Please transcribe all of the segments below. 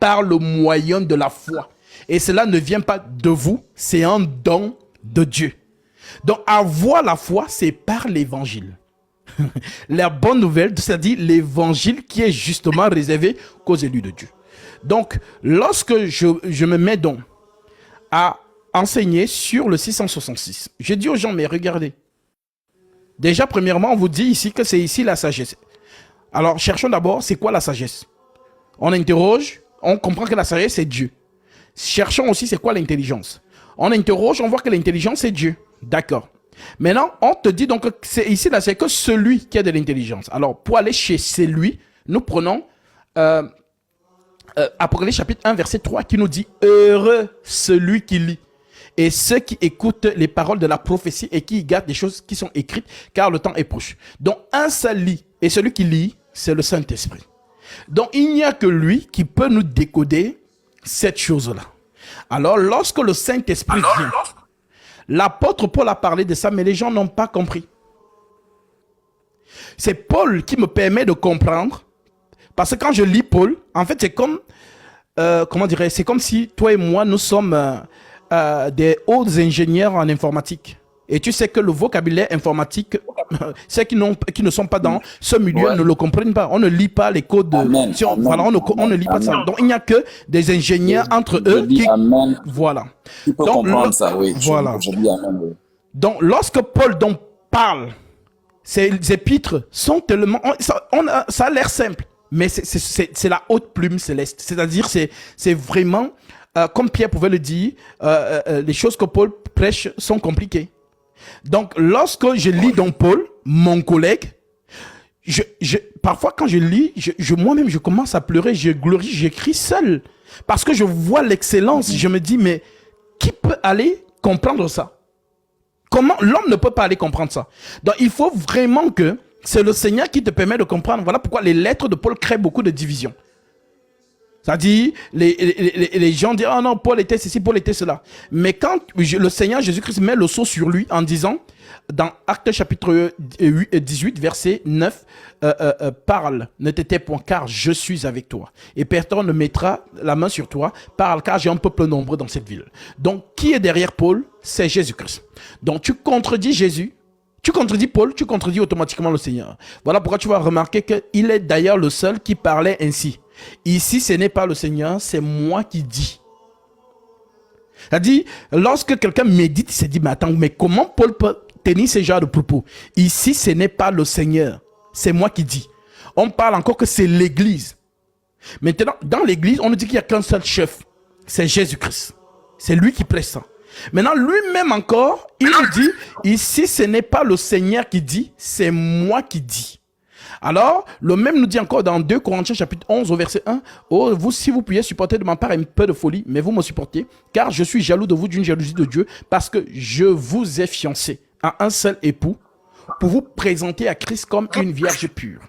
par le moyen de la foi. Et cela ne vient pas de vous, c'est un don de Dieu. Donc, avoir la foi, c'est par l'évangile. La bonne nouvelle, c'est-à-dire l'évangile qui est justement réservé qu'aux élus de Dieu. Donc, lorsque je me mets donc à enseigner sur le 666, je dis aux gens, mais regardez. Déjà, premièrement, on vous dit ici que c'est ici la sagesse. Alors, cherchons d'abord, c'est quoi la sagesse? On interroge, on comprend que la sagesse, c'est Dieu. Cherchons aussi, c'est quoi l'intelligence? On interroge, on voit que l'intelligence, c'est Dieu. D'accord. Maintenant, on te dit donc que ici, là, c'est que celui qui a de l'intelligence. Alors, pour aller chez celui, nous prenons Apocalypse chapitre 1, verset 3, qui nous dit « Heureux celui qui lit et ceux qui écoutent les paroles de la prophétie et qui gardent des choses qui sont écrites, car le temps est proche. » Donc, un seul lit, et celui qui lit, c'est le Saint-Esprit. Donc, il n'y a que lui qui peut nous décoder cette chose-là. Alors, lorsque le Saint-Esprit vient, l'apôtre Paul a parlé de ça, mais les gens n'ont pas compris. C'est Paul qui me permet de comprendre, parce que quand je lis Paul, en fait, c'est comme, comment dirais-je, c'est comme si toi et moi, nous sommes des hauts ingénieurs en informatique. Et tu sais que le vocabulaire informatique, ceux qui ne sont pas dans ce milieu ne le comprennent pas. On ne lit pas les codes. Voilà, on ne lit pas ça. Donc, il n'y a que des ingénieurs entre eux qui... Voilà. Tu peux comprendre ça, oui. Voilà. Je dis amen, oui. Donc, lorsque Paul donc parle, ces épîtres sont tellement... Ça a l'air simple, mais c'est la haute plume céleste. C'est-à-dire, c'est vraiment, comme Pierre pouvait le dire, les choses que Paul prêche sont compliquées. Donc, lorsque je lis dans Paul, mon collègue, parfois quand je lis, moi-même je commence à pleurer, je glorie, j'écris seul. Parce que je vois l'excellence, je me dis, mais qui peut aller comprendre ça? Comment l'homme ne peut pas aller comprendre ça? Donc, il faut vraiment que c'est le Seigneur qui te permet de comprendre. Voilà pourquoi les lettres de Paul créent beaucoup de divisions. C'est-à-dire, les gens disent, oh non, Paul était ceci, Paul était cela. Mais quand le Seigneur Jésus-Christ met le sceau sur lui en disant, dans Actes chapitre 18, verset 9, parle, ne t'étais point, car je suis avec toi. Et personne ne mettra la main sur toi, parle, car j'ai un peuple nombreux dans cette ville. Donc, qui est derrière Paul? C'est Jésus-Christ. Donc, tu contredis Jésus, tu contredis Paul, tu contredis automatiquement le Seigneur. Voilà pourquoi tu vas remarquer qu'il est d'ailleurs le seul qui parlait ainsi. Ici, ce n'est pas le Seigneur, c'est moi qui dis. C'est-à-dire, lorsque quelqu'un médite, il se dit, mais attends, mais comment Paul peut tenir ce genre de propos? Ici, ce n'est pas le Seigneur, c'est moi qui dis. On parle encore que c'est l'Église. Maintenant, dans l'Église, on nous dit qu'il n'y a qu'un seul chef, c'est Jésus-Christ. C'est lui qui prêche ça. Maintenant, lui-même encore, il nous dit, ici, ce n'est pas le Seigneur qui dit, c'est moi qui dis. Alors, le même nous dit encore dans 2 Corinthiens chapitre 11 au verset 1, « Oh, vous, si vous pouviez supporter de ma part un peu de folie, mais vous me supportez, car je suis jaloux de vous d'une jalousie de Dieu, parce que je vous ai fiancé à un seul époux, pour vous présenter à Christ comme une vierge pure. »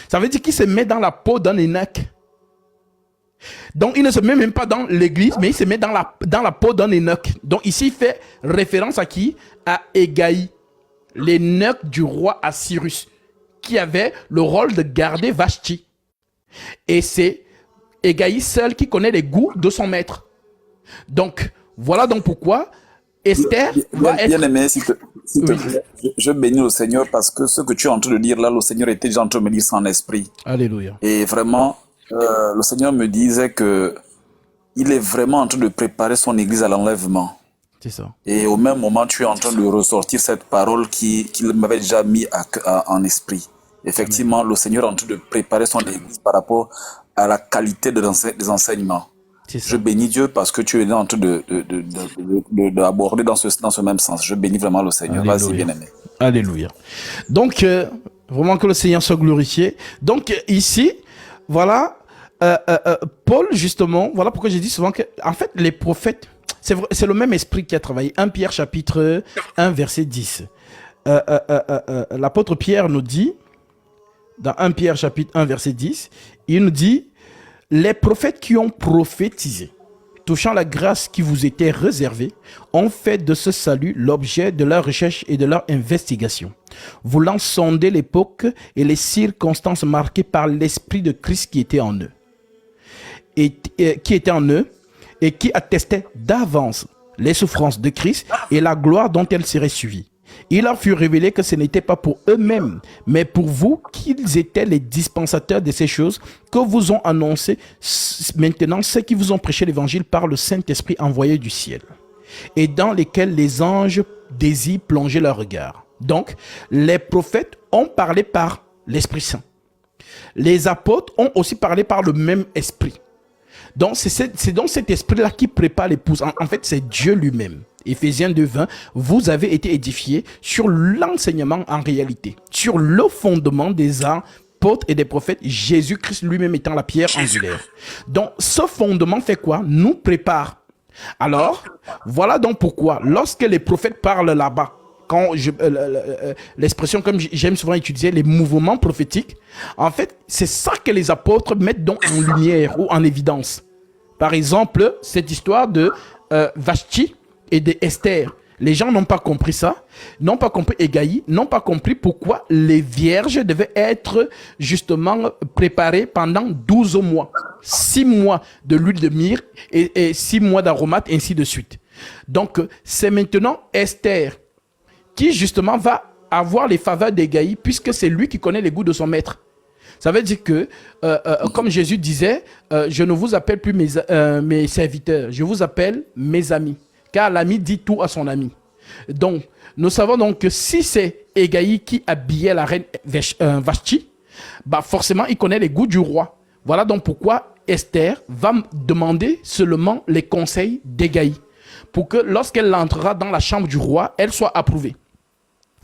Ça veut dire qu'il se met dans la peau d'un Enoch. Donc, il ne se met même pas dans l'église, mais il se met dans la peau d'un Enoch. Donc, ici, il fait référence à qui? À Égaï, l'Enoch du roi Assyrus, qui avait le rôle de garder Vashti. Et c'est Égaï seul qui connaît les goûts de son maître. Donc, voilà donc pourquoi Esther va être... Bien aimé, s'il te plaît, je bénis le Seigneur parce que ce que tu es en train de dire là, le Seigneur était déjà en train de me dire ça en esprit. Alléluia. Et vraiment, le Seigneur me disait que il est vraiment en train de préparer son église à l'enlèvement. C'est ça. Et au même moment, tu es en train de ressortir cette parole qu'il m'avait déjà mis en esprit. Effectivement, Amen. Le Seigneur est en train de préparer son église par rapport à la qualité des enseignements. Je bénis Dieu parce que tu es en train d'aborder dans ce même sens. Je bénis vraiment le Seigneur. Vas-y, bien-aimé. Alléluia. Donc, vraiment que le Seigneur soit glorifié. Donc, ici, voilà, Paul, justement, voilà pourquoi j'ai dit souvent que, en fait, les prophètes, c'est le même esprit qui a travaillé. 1 Pierre chapitre 1, verset 10. L'apôtre Pierre nous dit, dans 1 Pierre chapitre 1 verset 10, il nous dit, les prophètes qui ont prophétisé, touchant la grâce qui vous était réservée, ont fait de ce salut l'objet de leur recherche et de leur investigation, voulant sonder l'époque et les circonstances marquées par l'esprit de Christ qui était en eux. qui était en eux et qui attestait d'avance les souffrances de Christ et la gloire dont elles seraient suivies. Il leur fut révélé que ce n'était pas pour eux-mêmes, mais pour vous qu'ils étaient les dispensateurs de ces choses que vous ont annoncé maintenant ceux qui vous ont prêché l'évangile par le Saint-Esprit envoyé du ciel, et dans lesquels les anges désirent plonger leur regard. Donc, les prophètes ont parlé par l'Esprit Saint. Les apôtres ont aussi parlé par le même esprit. Donc, c'est dans cet esprit-là qui prépare l'épouse. En fait, c'est Dieu lui-même. Éphésiens 2:20, vous avez été édifiés sur l'enseignement en réalité, sur le fondement des apôtres et des prophètes, Jésus-Christ lui-même étant la pierre angulaire. Donc, ce fondement fait quoi? Nous prépare. Alors, voilà donc pourquoi, lorsque les prophètes parlent là-bas, l'expression, comme j'aime souvent utiliser, les mouvements prophétiques, en fait, c'est ça que les apôtres mettent donc en lumière ou en évidence. Par exemple, cette histoire de Vashti et d'Esther. Les gens n'ont pas compris ça, n'ont pas compris Hégaï, n'ont pas compris pourquoi les vierges devaient être justement préparées pendant 12 mois. 6 mois de l'huile de myrrhe et 6 mois d'aromates, ainsi de suite. Donc, c'est maintenant Esther qui justement va avoir les faveurs d'Hégaï, puisque c'est lui qui connaît les goûts de son maître. Ça veut dire que, comme Jésus disait, je ne vous appelle plus mes serviteurs, je vous appelle mes amis. Car l'ami dit tout à son ami. Donc, nous savons donc que si c'est Hégaï qui habillait la reine Vashti, bah forcément, il connaît les goûts du roi. Voilà donc pourquoi Esther va demander seulement les conseils d'Hégaï, pour que lorsqu'elle entrera dans la chambre du roi, elle soit approuvée.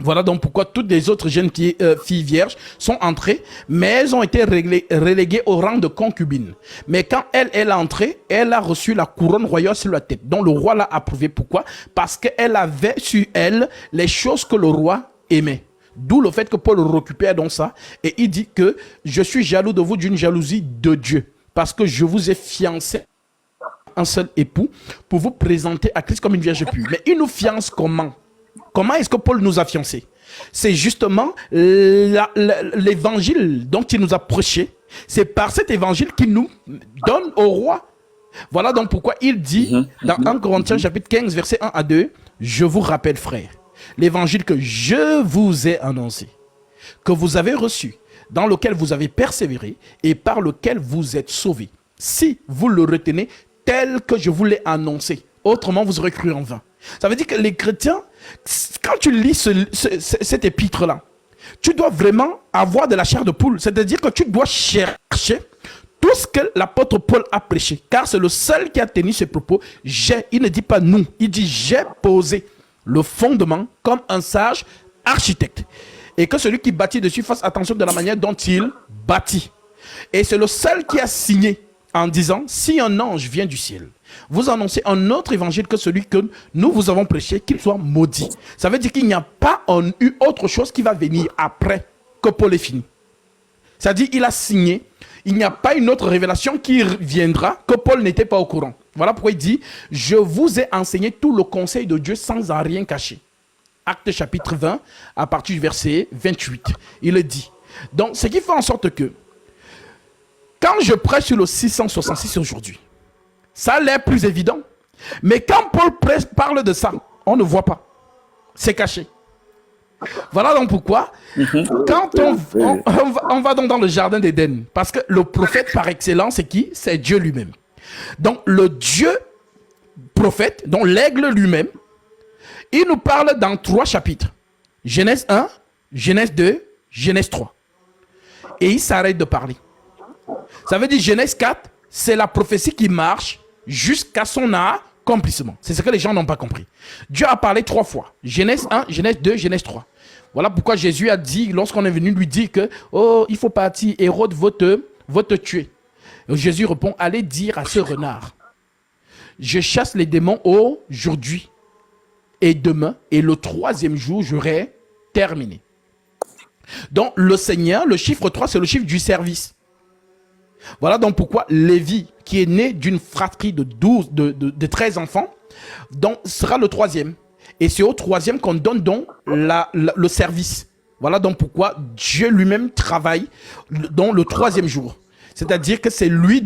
Voilà donc pourquoi toutes les autres jeunes filles vierges sont entrées, mais elles ont été reléguées au rang de concubines. Mais quand elle est entrée, elle a reçu la couronne royale sur la tête, dont le roi l'a approuvée. Pourquoi? Parce qu'elle avait sur elle les choses que le roi aimait. D'où le fait que Paul récupère donc ça, et il dit que je suis jaloux de vous d'une jalousie de Dieu, parce que je vous ai fiancé un seul époux pour vous présenter à Christ comme une vierge pure. Mais il nous fiance comment? Comment est-ce que Paul nous a fiancés? C'est justement l'évangile dont il nous a prêché. C'est par cet évangile qu'il nous donne au roi. Voilà donc pourquoi il dit dans 1 Corinthiens chapitre 15 verset 1 à 2, je vous rappelle frères, l'évangile que je vous ai annoncé, que vous avez reçu, dans lequel vous avez persévéré et par lequel vous êtes sauvés, si vous le retenez tel que je vous l'ai annoncé. Autrement, vous aurez cru en vain. Ça veut dire que les chrétiens, quand tu lis cet épître-là, tu dois vraiment avoir de la chair de poule. C'est-à-dire que tu dois chercher tout ce que l'apôtre Paul a prêché. Car c'est le seul qui a tenu ses propos. Il ne dit pas nous, il dit j'ai posé le fondement comme un sage architecte. Et que celui qui bâtit dessus fasse attention de la manière dont il bâtit. Et c'est le seul qui a signé en disant, si un ange vient du ciel, vous annoncez un autre évangile que celui que nous vous avons prêché, qu'il soit maudit. Ça veut dire qu'il n'y a pas eu autre chose qui va venir après que Paul est fini. C'est-à-dire qu'il a signé, il n'y a pas une autre révélation qui viendra que Paul n'était pas au courant. Voilà pourquoi il dit, je vous ai enseigné tout le conseil de Dieu sans en rien cacher. Actes chapitre 20, à partir du verset 28, il le dit. Donc, ce qui fait en sorte que, quand je prêche sur le 666 aujourd'hui, ça a l'air plus évident. Mais quand Paul parle de ça, on ne voit pas. C'est caché. Voilà donc pourquoi, quand on va donc dans le jardin d'Éden, parce que le prophète par excellence, c'est qui? C'est Dieu lui-même. Donc le Dieu prophète, donc l'aigle lui-même, il nous parle dans 3 chapitres. Genèse 1, Genèse 2, Genèse 3. Et il s'arrête de parler. Ça veut dire Genèse 4, c'est la prophétie qui marche jusqu'à son accomplissement. C'est ce que les gens n'ont pas compris. Dieu a parlé 3 fois. Genèse 1, Genèse 2, Genèse 3. Voilà pourquoi Jésus a dit, lorsqu'on est venu lui dire que, oh, il faut partir, Hérode va te tuer. Et Jésus répond, allez dire à ce renard, je chasse les démons aujourd'hui et demain, et le 3e jour, j'aurai terminé. Donc, le Seigneur, le chiffre 3, c'est le chiffre du service. Voilà donc pourquoi Lévi, qui est né d'une fratrie de 13 enfants, donc sera le 3e. Et c'est au 3e qu'on donne donc le service. Voilà donc pourquoi Dieu lui-même travaille dans le 3e jour. C'est-à-dire que c'est lui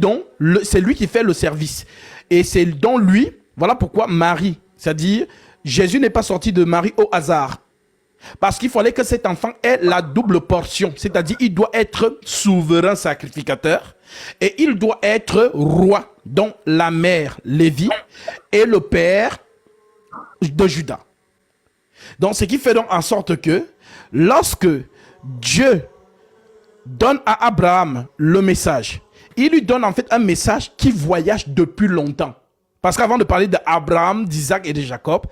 c'est lui qui fait le service. Et c'est dans lui, voilà pourquoi Marie, c'est-à-dire Jésus n'est pas sorti de Marie au hasard. Parce qu'il fallait que cet enfant ait la double portion. C'est-à-dire il doit être souverain sacrificateur et il doit être roi, dont la mère Lévi et le père de Juda. Donc ce qui fait donc en sorte que lorsque Dieu donne à Abraham le message, il lui donne en fait un message qui voyage depuis longtemps. Parce qu'avant de parler d'Abraham, d'Isaac et de Jacob,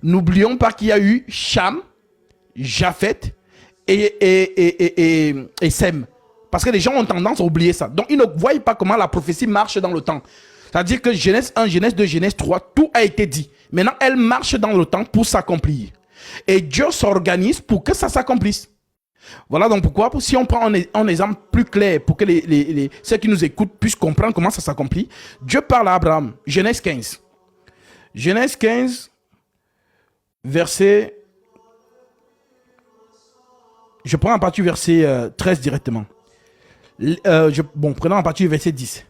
n'oublions pas qu'il y a eu Cham, Japheth et Sem. Parce que les gens ont tendance à oublier ça. Donc, ils ne voient pas comment la prophétie marche dans le temps. C'est-à-dire que Genèse 1, Genèse 2, Genèse 3, tout a été dit. Maintenant, elle marche dans le temps pour s'accomplir. Et Dieu s'organise pour que ça s'accomplisse. Voilà donc pourquoi, si on prend un exemple plus clair pour que ceux qui nous écoutent puissent comprendre comment ça s'accomplit, Dieu parle à Abraham. Genèse 15. Genèse 15, verset... Je prends en partie verset 13 directement. Prenons en partie verset 10.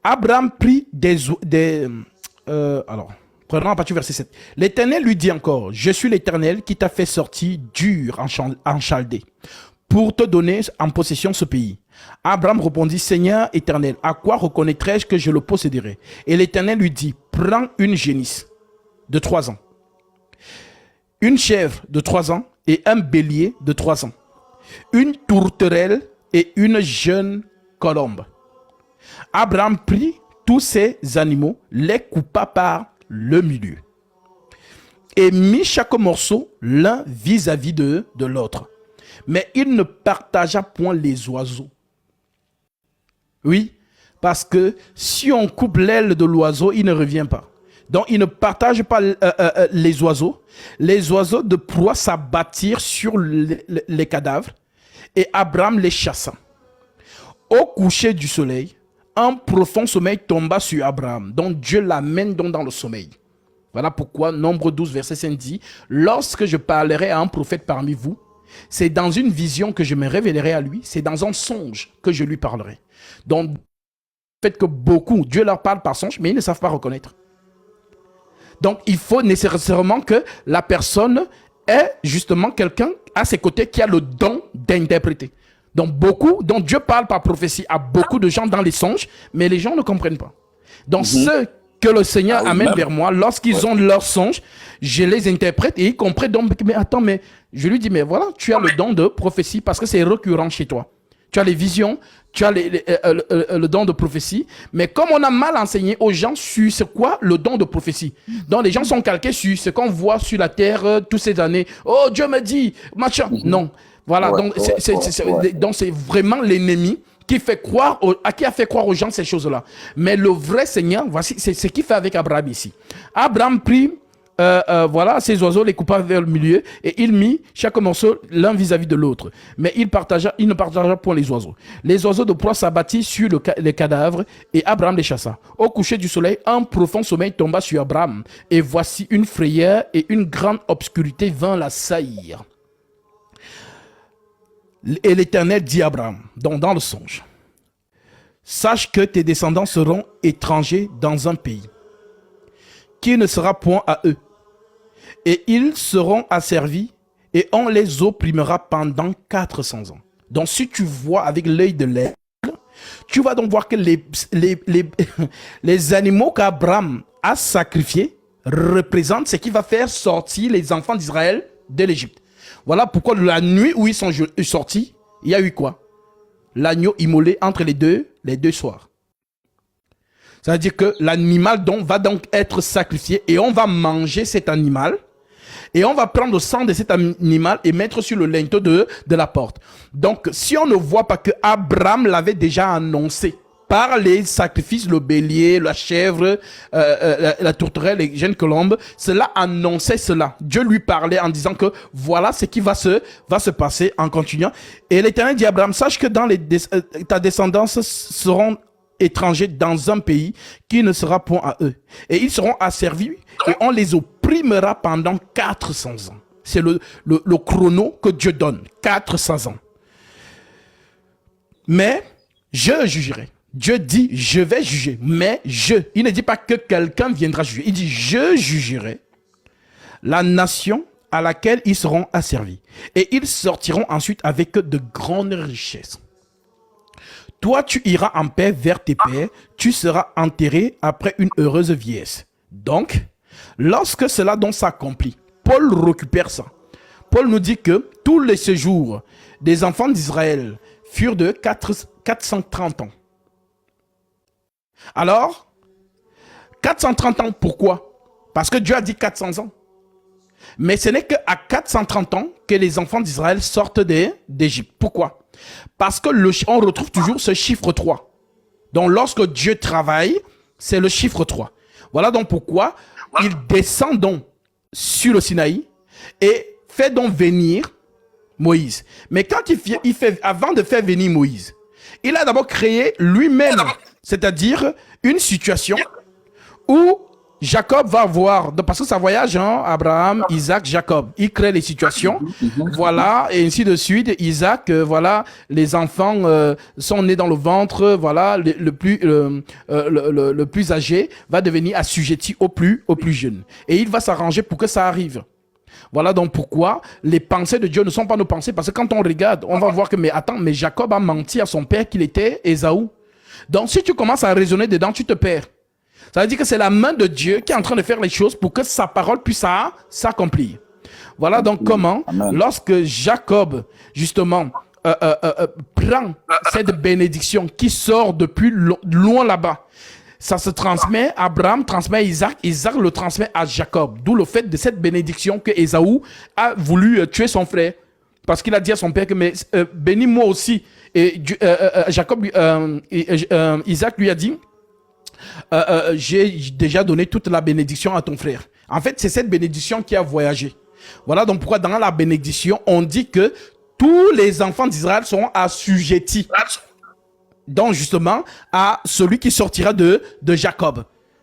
Abraham prit prenons en partie verset 7. L'Éternel lui dit encore, je suis l'Éternel qui t'a fait sortir d'Ur en Chaldée pour te donner en possession ce pays. Abraham répondit, Seigneur Éternel, à quoi reconnaîtrai-je que je le posséderai? Et l'Éternel lui dit, prends une génisse de 3 ans, une chèvre de 3 ans et un bélier de 3 ans, une tourterelle et une jeune colombe. Abraham prit tous ces animaux, les coupa par le milieu et mit chaque morceau l'un vis-à-vis de l'autre. Mais il ne partagea point les oiseaux. Oui, parce que si on coupe l'aile de l'oiseau, il ne revient pas. Donc, il ne partage pas les oiseaux. Les oiseaux de proie s'abattirent sur les cadavres et Abraham les chassa. Au coucher du soleil, un profond sommeil tomba sur Abraham. Donc, Dieu l'amène donc dans le sommeil. Voilà pourquoi Nombre 12, verset 5 dit, « Lorsque je parlerai à un prophète parmi vous, c'est dans une vision que je me révélerai à lui, c'est dans un songe que je lui parlerai. » Donc, le fait que beaucoup, Dieu leur parle par songe, mais ils ne savent pas reconnaître. Donc, il faut nécessairement que la personne ait justement quelqu'un à ses côtés qui a le don d'interpréter. Donc, Dieu parle par prophétie à beaucoup de gens dans les songes, mais les gens ne comprennent pas. Donc, ceux que le Seigneur amène vers moi, lorsqu'ils ont leurs songes, je les interprète et ils comprennent. Donc, mais attends, mais je lui dis, mais voilà, tu as le don de prophétie parce que c'est récurrent chez toi. Tu as les visions, tu as le don de prophétie. Mais comme on a mal enseigné aux gens sur c'est quoi le don de prophétie. Donc les gens sont calqués sur ce qu'on voit sur la terre toutes ces années. Oh, Dieu me dit, machin. Non. Voilà, donc c'est vraiment l'ennemi qui fait croire qui a fait croire aux gens ces choses-là. Mais le vrai Seigneur, voici, c'est ce qu'il fait avec Abraham ici. Abraham prit voilà, ces oiseaux, les coupa vers le milieu et il mit chaque morceau l'un vis-à-vis de l'autre. Mais il ne partagea point les oiseaux. Les oiseaux de proie s'abattirent sur les cadavres et Abraham les chassa. Au coucher du soleil, un profond sommeil tomba sur Abraham et voici une frayeur et une grande obscurité vint l'assaillir. Et l'Éternel dit à Abraham, dans le songe, sache que tes descendants seront étrangers dans un pays qui ne sera point à eux. Et ils seront asservis et on les opprimera pendant 400 ans. Donc si tu vois avec l'œil de l'aigle, tu vas donc voir que les animaux qu'Abraham a sacrifiés représentent ce qui va faire sortir les enfants d'Israël de l'Égypte. Voilà pourquoi la nuit où ils sont sortis, il y a eu quoi? L'agneau immolé entre les deux soirs. C'est-à-dire que l'animal va donc être sacrifié et on va manger cet animal et on va prendre le sang de cet animal et mettre sur le linteau de la porte. Donc, si on ne voit pas que Abraham l'avait déjà annoncé par les sacrifices, le bélier, la chèvre, la tourterelle, les jeunes colombes, cela annonçait cela. Dieu lui parlait en disant que voilà ce qui va se passer en continuant. Et l'Éternel dit à Abraham, sache que ta descendance seront étrangers dans un pays qui ne sera point à eux. Et ils seront asservis et on les opprimera pendant 400 ans. C'est le chrono que Dieu donne. 400 ans. Mais je jugerai. Dieu dit, je vais juger, mais il ne dit pas que quelqu'un viendra juger. Il dit, je jugerai la nation à laquelle ils seront asservis. Et ils sortiront ensuite avec de grandes richesses. Toi, tu iras en paix vers tes pères, tu seras enterré après une heureuse vieillesse. Donc, lorsque cela donc s'accomplit, Paul récupère ça. Paul nous dit que tous les séjours des enfants d'Israël furent de 430 ans. Alors, 430 ans, pourquoi? Parce que Dieu a dit 400 ans. Mais ce n'est qu'à 430 ans que les enfants d'Israël sortent d'Égypte. Pourquoi? Parce que on retrouve toujours ce chiffre 3. Donc, lorsque Dieu travaille, c'est le chiffre 3. Voilà donc pourquoi il descend donc sur le Sinaï et fait donc venir Moïse. Mais quand avant de faire venir Moïse, il a d'abord créé lui-même, c'est-à-dire une situation où Jacob va voir, parce que ça voyage, hein, Abraham, Isaac, Jacob. Il crée les situations, voilà, et ainsi de suite. Isaac, voilà, les enfants sont nés dans le ventre, voilà, le plus âgé va devenir assujetti au plus jeune. Et il va s'arranger pour que ça arrive. Voilà donc pourquoi les pensées de Dieu ne sont pas nos pensées. Parce que quand on regarde, on va voir que, mais attends, mais Jacob a menti à son père qu'il était Ésaü. Donc si tu commences à raisonner dedans, tu te perds. Ça veut dire que c'est la main de Dieu qui est en train de faire les choses pour que sa parole puisse s'accomplir. Voilà donc comment, lorsque Jacob, justement, prend cette bénédiction qui sort depuis loin là-bas, ça se transmet, Abraham transmet Isaac, Isaac le transmet à Jacob. D'où le fait de cette bénédiction que Ésaü a voulu tuer son frère. Parce qu'il a dit à son père que bénis-moi aussi. Et Isaac lui a dit, j'ai déjà donné toute la bénédiction à ton frère. En fait, c'est cette bénédiction qui a voyagé. Voilà donc pourquoi dans la bénédiction, on dit que tous les enfants d'Israël seront assujettis. Donc justement, à celui qui sortira de Jacob.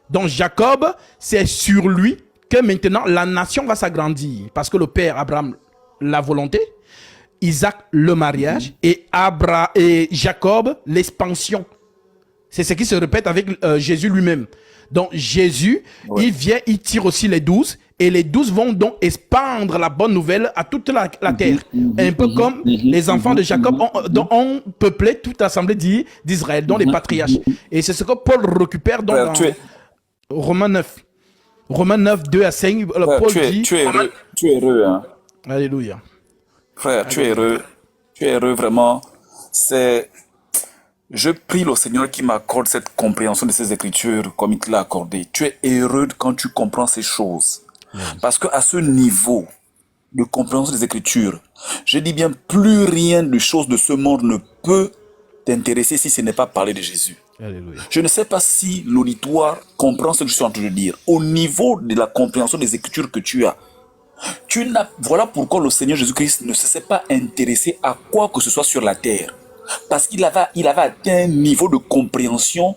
Donc Jacob, c'est sur lui que maintenant la nation va s'agrandir. Parce que le père Abraham, la volonté, Isaac, le mariage, et Jacob, l'expansion. C'est ce qui se répète avec Jésus lui-même. Donc Jésus, il vient, il tire aussi les 12, et les 12 vont donc expandre la bonne nouvelle à toute la terre. Un peu comme les enfants de Jacob ont peuplé toute l'assemblée d'Israël, dont les patriarches. Et c'est ce que Paul récupère dans Romains 9. Romains 9, 2 à 5. Paul dit... Tu es heureux, hein. Alléluia. Frère, tu es heureux vraiment. Je prie le Seigneur qui m'accorde cette compréhension de ces Écritures comme il te l'a accordé. Tu es heureux quand tu comprends ces choses. Parce qu'à ce niveau de compréhension des Écritures, je dis bien, plus rien de choses de ce monde ne peut t'intéresser si ce n'est pas parler de Jésus. Alléluia. Je ne sais pas si l'auditoire comprend ce que je suis en train de dire. Au niveau de la compréhension des Écritures que tu as, voilà pourquoi le Seigneur Jésus-Christ ne se s'est pas intéressé à quoi que ce soit sur la terre. Parce qu'il avait atteint un niveau de compréhension.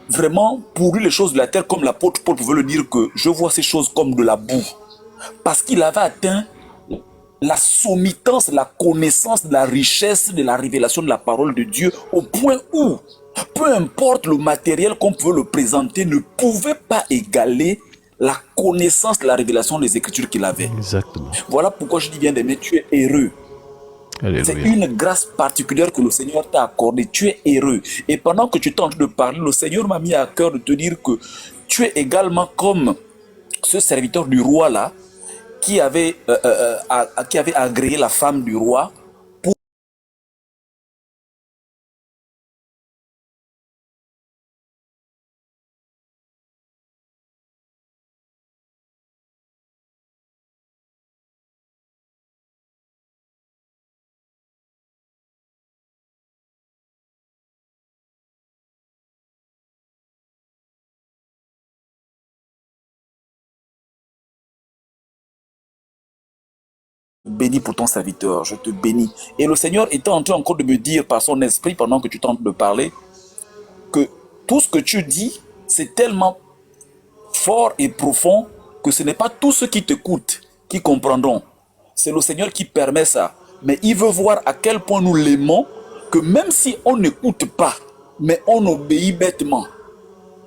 Vraiment, pour lui, les choses de la terre, comme l'apôtre Paul pouvait le dire, que je vois ces choses comme de la boue. Parce qu'il avait atteint la sommitance, la connaissance de la richesse de la révélation de la parole de Dieu, au point où, peu importe le matériel qu'on pouvait le présenter, ne pouvait pas égaler la connaissance de la révélation des Écritures qu'il avait. Exactement. Voilà pourquoi je dis bien d'aimer, tu es heureux. Alléluia. C'est une grâce particulière que le Seigneur t'a accordée. Tu es heureux. Et pendant que tu tentes de parler, le Seigneur m'a mis à cœur de te dire que tu es également comme ce serviteur du roi là, qui avait agréé la femme du roi. Bénis pour ton serviteur, je te bénis. Et le Seigneur était en train encore de me dire par son esprit, pendant que tu tentes de parler, que tout ce que tu dis, c'est tellement fort et profond que ce n'est pas tous ceux qui t'écoutent qui comprendront. C'est le Seigneur qui permet ça. Mais il veut voir à quel point nous l'aimons, que même si on n'écoute pas, mais on obéit bêtement.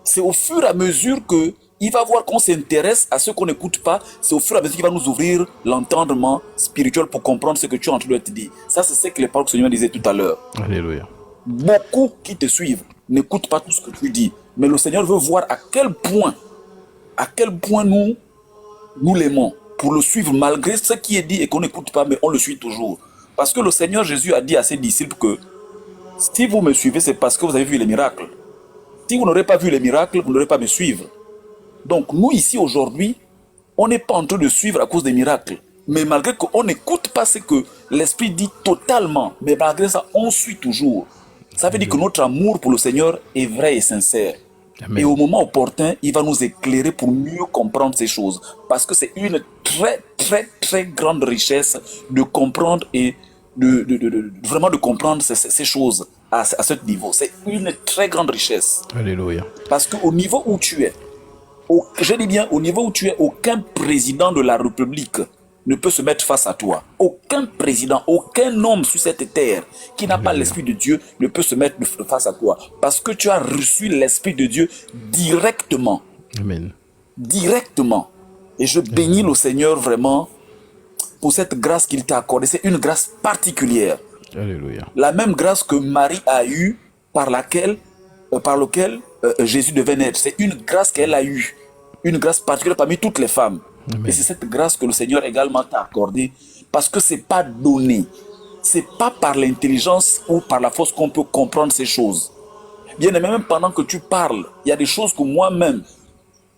C'est au fur et à mesure que il va voir qu'on s'intéresse à ce qu'on n'écoute pas. C'est au fur et à mesure qu'il va nous ouvrir l'entendement spirituel pour comprendre ce que tu es en train de te dire. Ça, c'est ce que les paroles que le Seigneur disait tout à l'heure. Alléluia. Beaucoup qui te suivent n'écoutent pas tout ce que tu dis. Mais le Seigneur veut voir à quel point nous l'aimons. Pour le suivre malgré ce qui est dit et qu'on n'écoute pas, mais on le suit toujours. Parce que le Seigneur Jésus a dit à ses disciples que si vous me suivez, c'est parce que vous avez vu les miracles. Si vous n'aurez pas vu les miracles, vous n'aurez pas me suivre. Donc nous ici aujourd'hui, on n'est pas en train de suivre à cause des miracles. Mais malgré qu'on n'écoute pas ce que l'Esprit dit totalement, mais malgré ça, on suit toujours. Ça veut dire que notre amour pour le Seigneur est vrai et sincère. Amen. Et au moment opportun, il va nous éclairer pour mieux comprendre ces choses. Parce que c'est une très, très, très grande richesse de comprendre et vraiment de comprendre ces choses à ce niveau. C'est une très grande richesse. Alléluia. Parce qu'au niveau où tu es, je dis bien, au niveau où tu es, aucun président de la République ne peut se mettre face à toi. Aucun président, aucun homme sur cette terre qui n'a pas l'Esprit de Dieu ne peut se mettre face à toi. Parce que tu as reçu l'Esprit de Dieu directement. Amen. Directement. Et je bénis le Seigneur vraiment pour cette grâce qu'il t'a accordée. C'est une grâce particulière. Alléluia. La même grâce que Marie a eue, par laquelle Jésus devait naître. C'est une grâce qu'elle a eue. Une grâce particulière parmi toutes les femmes. Amen. Et c'est cette grâce que le Seigneur également t'a accordée. Parce que ce n'est pas donné. Ce n'est pas par l'intelligence ou par la force qu'on peut comprendre ces choses. Bien aimé, même pendant que tu parles, il y a des choses que moi-même,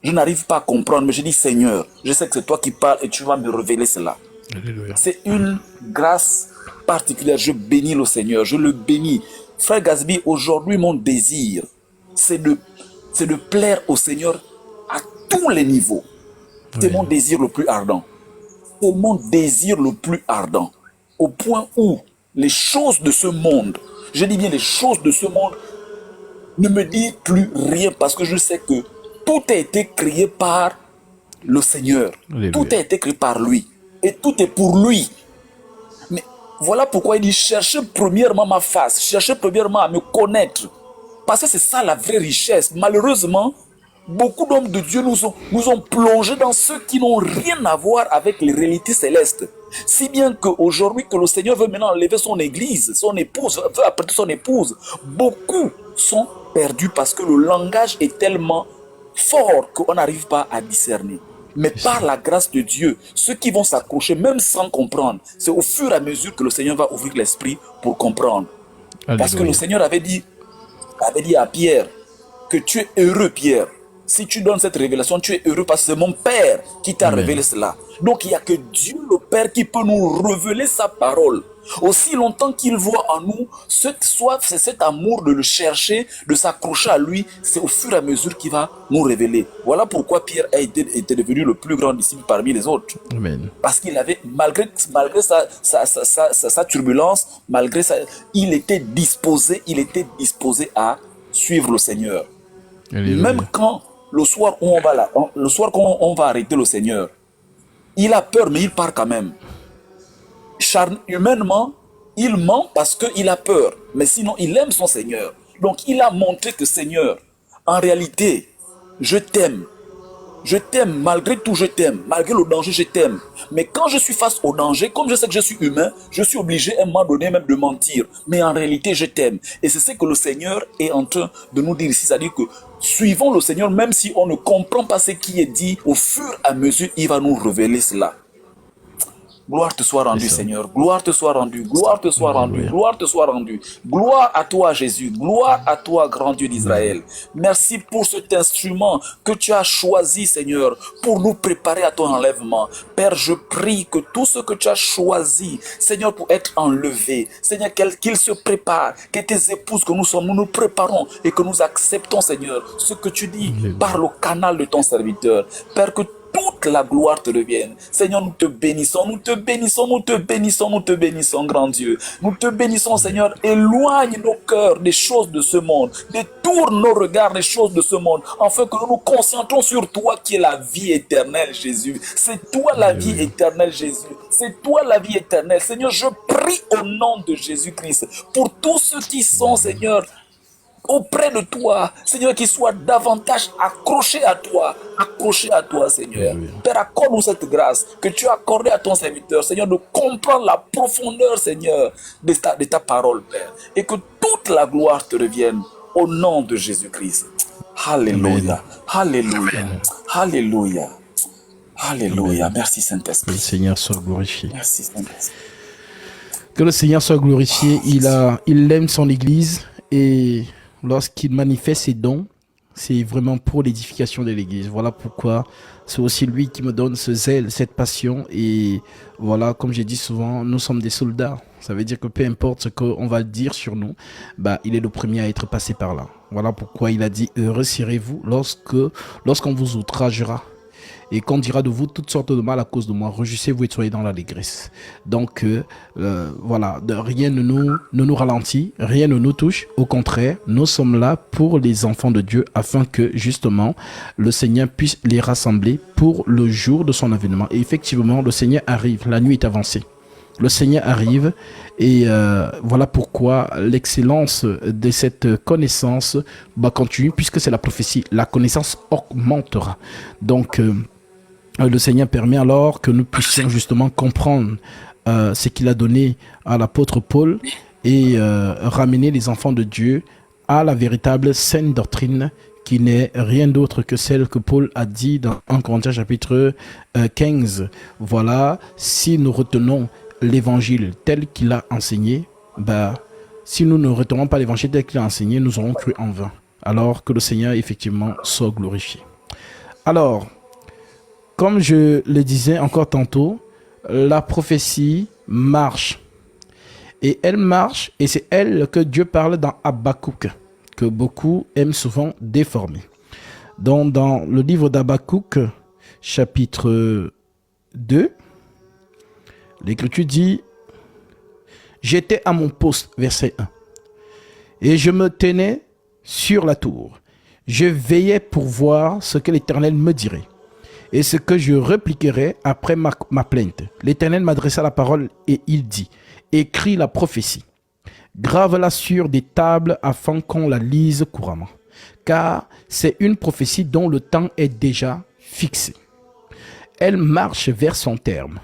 je n'arrive pas à comprendre. Mais je dis, Seigneur, je sais que c'est toi qui parles et tu vas me révéler cela. Alléluia. C'est une grâce particulière. Je bénis le Seigneur, je le bénis. Frère Gazbi, aujourd'hui, mon désir, c'est de plaire au Seigneur à tous les niveaux. C'est mon désir le plus ardent. C'est mon désir le plus ardent. Au point où les choses de ce monde, je dis bien les choses de ce monde, ne me disent plus rien parce que je sais que tout a été créé par le Seigneur. Alléluia. Tout a été créé par lui. Et tout est pour lui. Mais voilà pourquoi il dit, cherchez premièrement ma face, cherchez premièrement à me connaître. Parce que c'est ça la vraie richesse. Malheureusement, beaucoup d'hommes de Dieu nous ont plongés dans ceux qui n'ont rien à voir avec les réalités célestes. Si bien qu'aujourd'hui, que le Seigneur veut maintenant enlever son église, son épouse, veut apprêter son épouse, beaucoup sont perdus parce que le langage est tellement fort qu'on n'arrive pas à discerner. Mais par la grâce de Dieu, ceux qui vont s'accrocher, même sans comprendre, c'est au fur et à mesure que le Seigneur va ouvrir l'esprit pour comprendre. Alléluia. Parce que le Seigneur avait dit à Pierre que tu es heureux, Pierre. Si tu donnes cette révélation, tu es heureux parce que c'est mon Père qui t'a révélé cela. Donc il n'y a que Dieu le Père qui peut nous révéler sa parole. Aussi longtemps qu'il voit en nous cette soif, c'est cet amour de le chercher, de s'accrocher à lui, c'est au fur et à mesure qu'il va nous révéler. Voilà pourquoi Pierre était devenu le plus grand disciple parmi les autres. Amen. Parce qu'il avait, malgré sa turbulence, il était disposé à suivre le Seigneur. Alléluia. Même quand le soir où on va arrêter le Seigneur, il a peur, mais il part quand même. Humainement, il ment parce qu'il a peur. Mais sinon, il aime son Seigneur. Donc, il a montré que Seigneur, en réalité, je t'aime. Je t'aime, malgré tout je t'aime. Malgré le danger, je t'aime. Mais quand je suis face au danger, comme je sais que je suis humain, je suis obligé à un moment donné même de mentir. Mais en réalité, je t'aime. Et c'est ce que le Seigneur est en train de nous dire ici. C'est-à-dire que suivons le Seigneur, même si on ne comprend pas ce qui est dit, au fur et à mesure, il va nous révéler cela. Gloire te soit rendue, Seigneur. Gloire te soit rendue. Gloire te soit rendue. Gloire te soit rendue. Gloire à toi, Jésus. Gloire à toi, grand Dieu d'Israël. Merci pour cet instrument que tu as choisi, Seigneur, pour nous préparer à ton enlèvement. Père, je prie que tout ce que tu as choisi, Seigneur, pour être enlevé, Seigneur, qu'il se prépare, que tes épouses que nous sommes, nous nous préparons et que nous acceptons, Seigneur, ce que tu dis par le canal de ton serviteur. Père, que toute la gloire te revienne. Seigneur, nous te bénissons, nous te bénissons, nous te bénissons, nous te bénissons, grand Dieu. Nous te bénissons, Seigneur. Éloigne nos cœurs des choses de ce monde. Détourne nos regards des choses de ce monde, afin que nous nous concentrons sur toi qui est la vie éternelle, Jésus. C'est toi la vie éternelle, Jésus. C'est toi la vie éternelle. Seigneur, je prie au nom de Jésus-Christ pour tous ceux qui sont, Seigneur, auprès de toi, Seigneur, qu'il soit davantage accroché à toi, Seigneur. Alléluia. Père, accorde-nous cette grâce que tu as accordée à ton serviteur, Seigneur, de comprendre la profondeur, Seigneur, de ta parole, Père, et que toute la gloire te revienne au nom de Jésus-Christ. Amen. Alléluia, alléluia, Amen. alléluia, alléluia. Amen. Merci, Que le Saint-Esprit. Seigneur soit glorifié. Merci, Saint-Esprit. Que le Seigneur soit glorifié. Il aime son Église et lorsqu'il manifeste ses dons, c'est vraiment pour l'édification de l'Église. Voilà pourquoi c'est aussi lui qui me donne ce zèle, cette passion. Et voilà, comme j'ai dit souvent, nous sommes des soldats. Ça veut dire que peu importe ce qu'on va dire sur nous, bah, il est le premier à être passé par là. Voilà pourquoi il a dit « Heureux serez-vous lorsqu'on vous outragera. Et qu'on dira de vous toutes sortes de mal à cause de moi, réjouissez-vous et soyez dans l'allégresse. » Donc voilà, rien ne nous ralentit, rien ne nous touche. Au contraire, nous sommes là pour les enfants de Dieu afin que justement le Seigneur puisse les rassembler pour le jour de son avènement. Et effectivement, le Seigneur arrive, la nuit est avancée. Le Seigneur arrive et voilà pourquoi l'excellence de cette connaissance continue, puisque c'est la prophétie. La connaissance augmentera. Donc le Seigneur permet alors que nous puissions justement comprendre ce qu'il a donné à l'apôtre Paul et ramener les enfants de Dieu à la véritable saine doctrine qui n'est rien d'autre que celle que Paul a dit dans 1 Corinthiens chapitre 15. Voilà, si nous retenons l'évangile tel qu'il a enseigné, si nous ne retenons pas l'évangile tel qu'il a enseigné, nous aurons cru en vain. Alors que le Seigneur effectivement soit glorifié. Alors, comme je le disais encore tantôt, la prophétie marche. Et elle marche, et c'est elle que Dieu parle dans Habakkuk, que beaucoup aiment souvent déformer. Donc, dans le livre d'Habakkuk, chapitre 2, l'Écriture dit « J'étais à mon poste, verset 1, et je me tenais sur la tour. Je veillais pour voir ce que l'Éternel me dirait. Et ce que je répliquerai après ma plainte. L'Éternel m'adressa la parole et il dit, écris la prophétie, grave-la sur des tables afin qu'on la lise couramment. Car c'est une prophétie dont le temps est déjà fixé. Elle marche vers son terme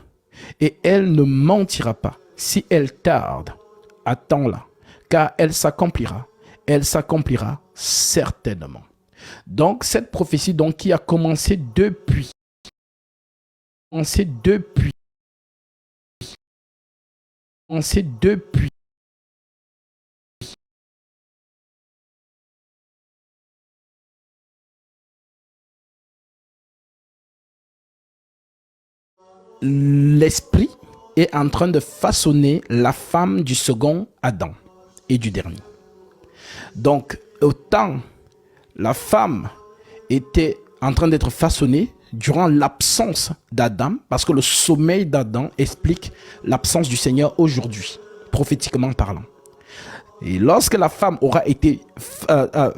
et elle ne mentira pas. Si elle tarde, attends-la, car elle s'accomplira certainement. Donc cette prophétie qui a commencé depuis l'esprit est en train de façonner la femme du second Adam et du dernier. Donc autant la femme était en train d'être façonnée durant l'absence d'Adam, parce que le sommeil d'Adam explique l'absence du Seigneur aujourd'hui, prophétiquement parlant. Et lorsque la femme aura été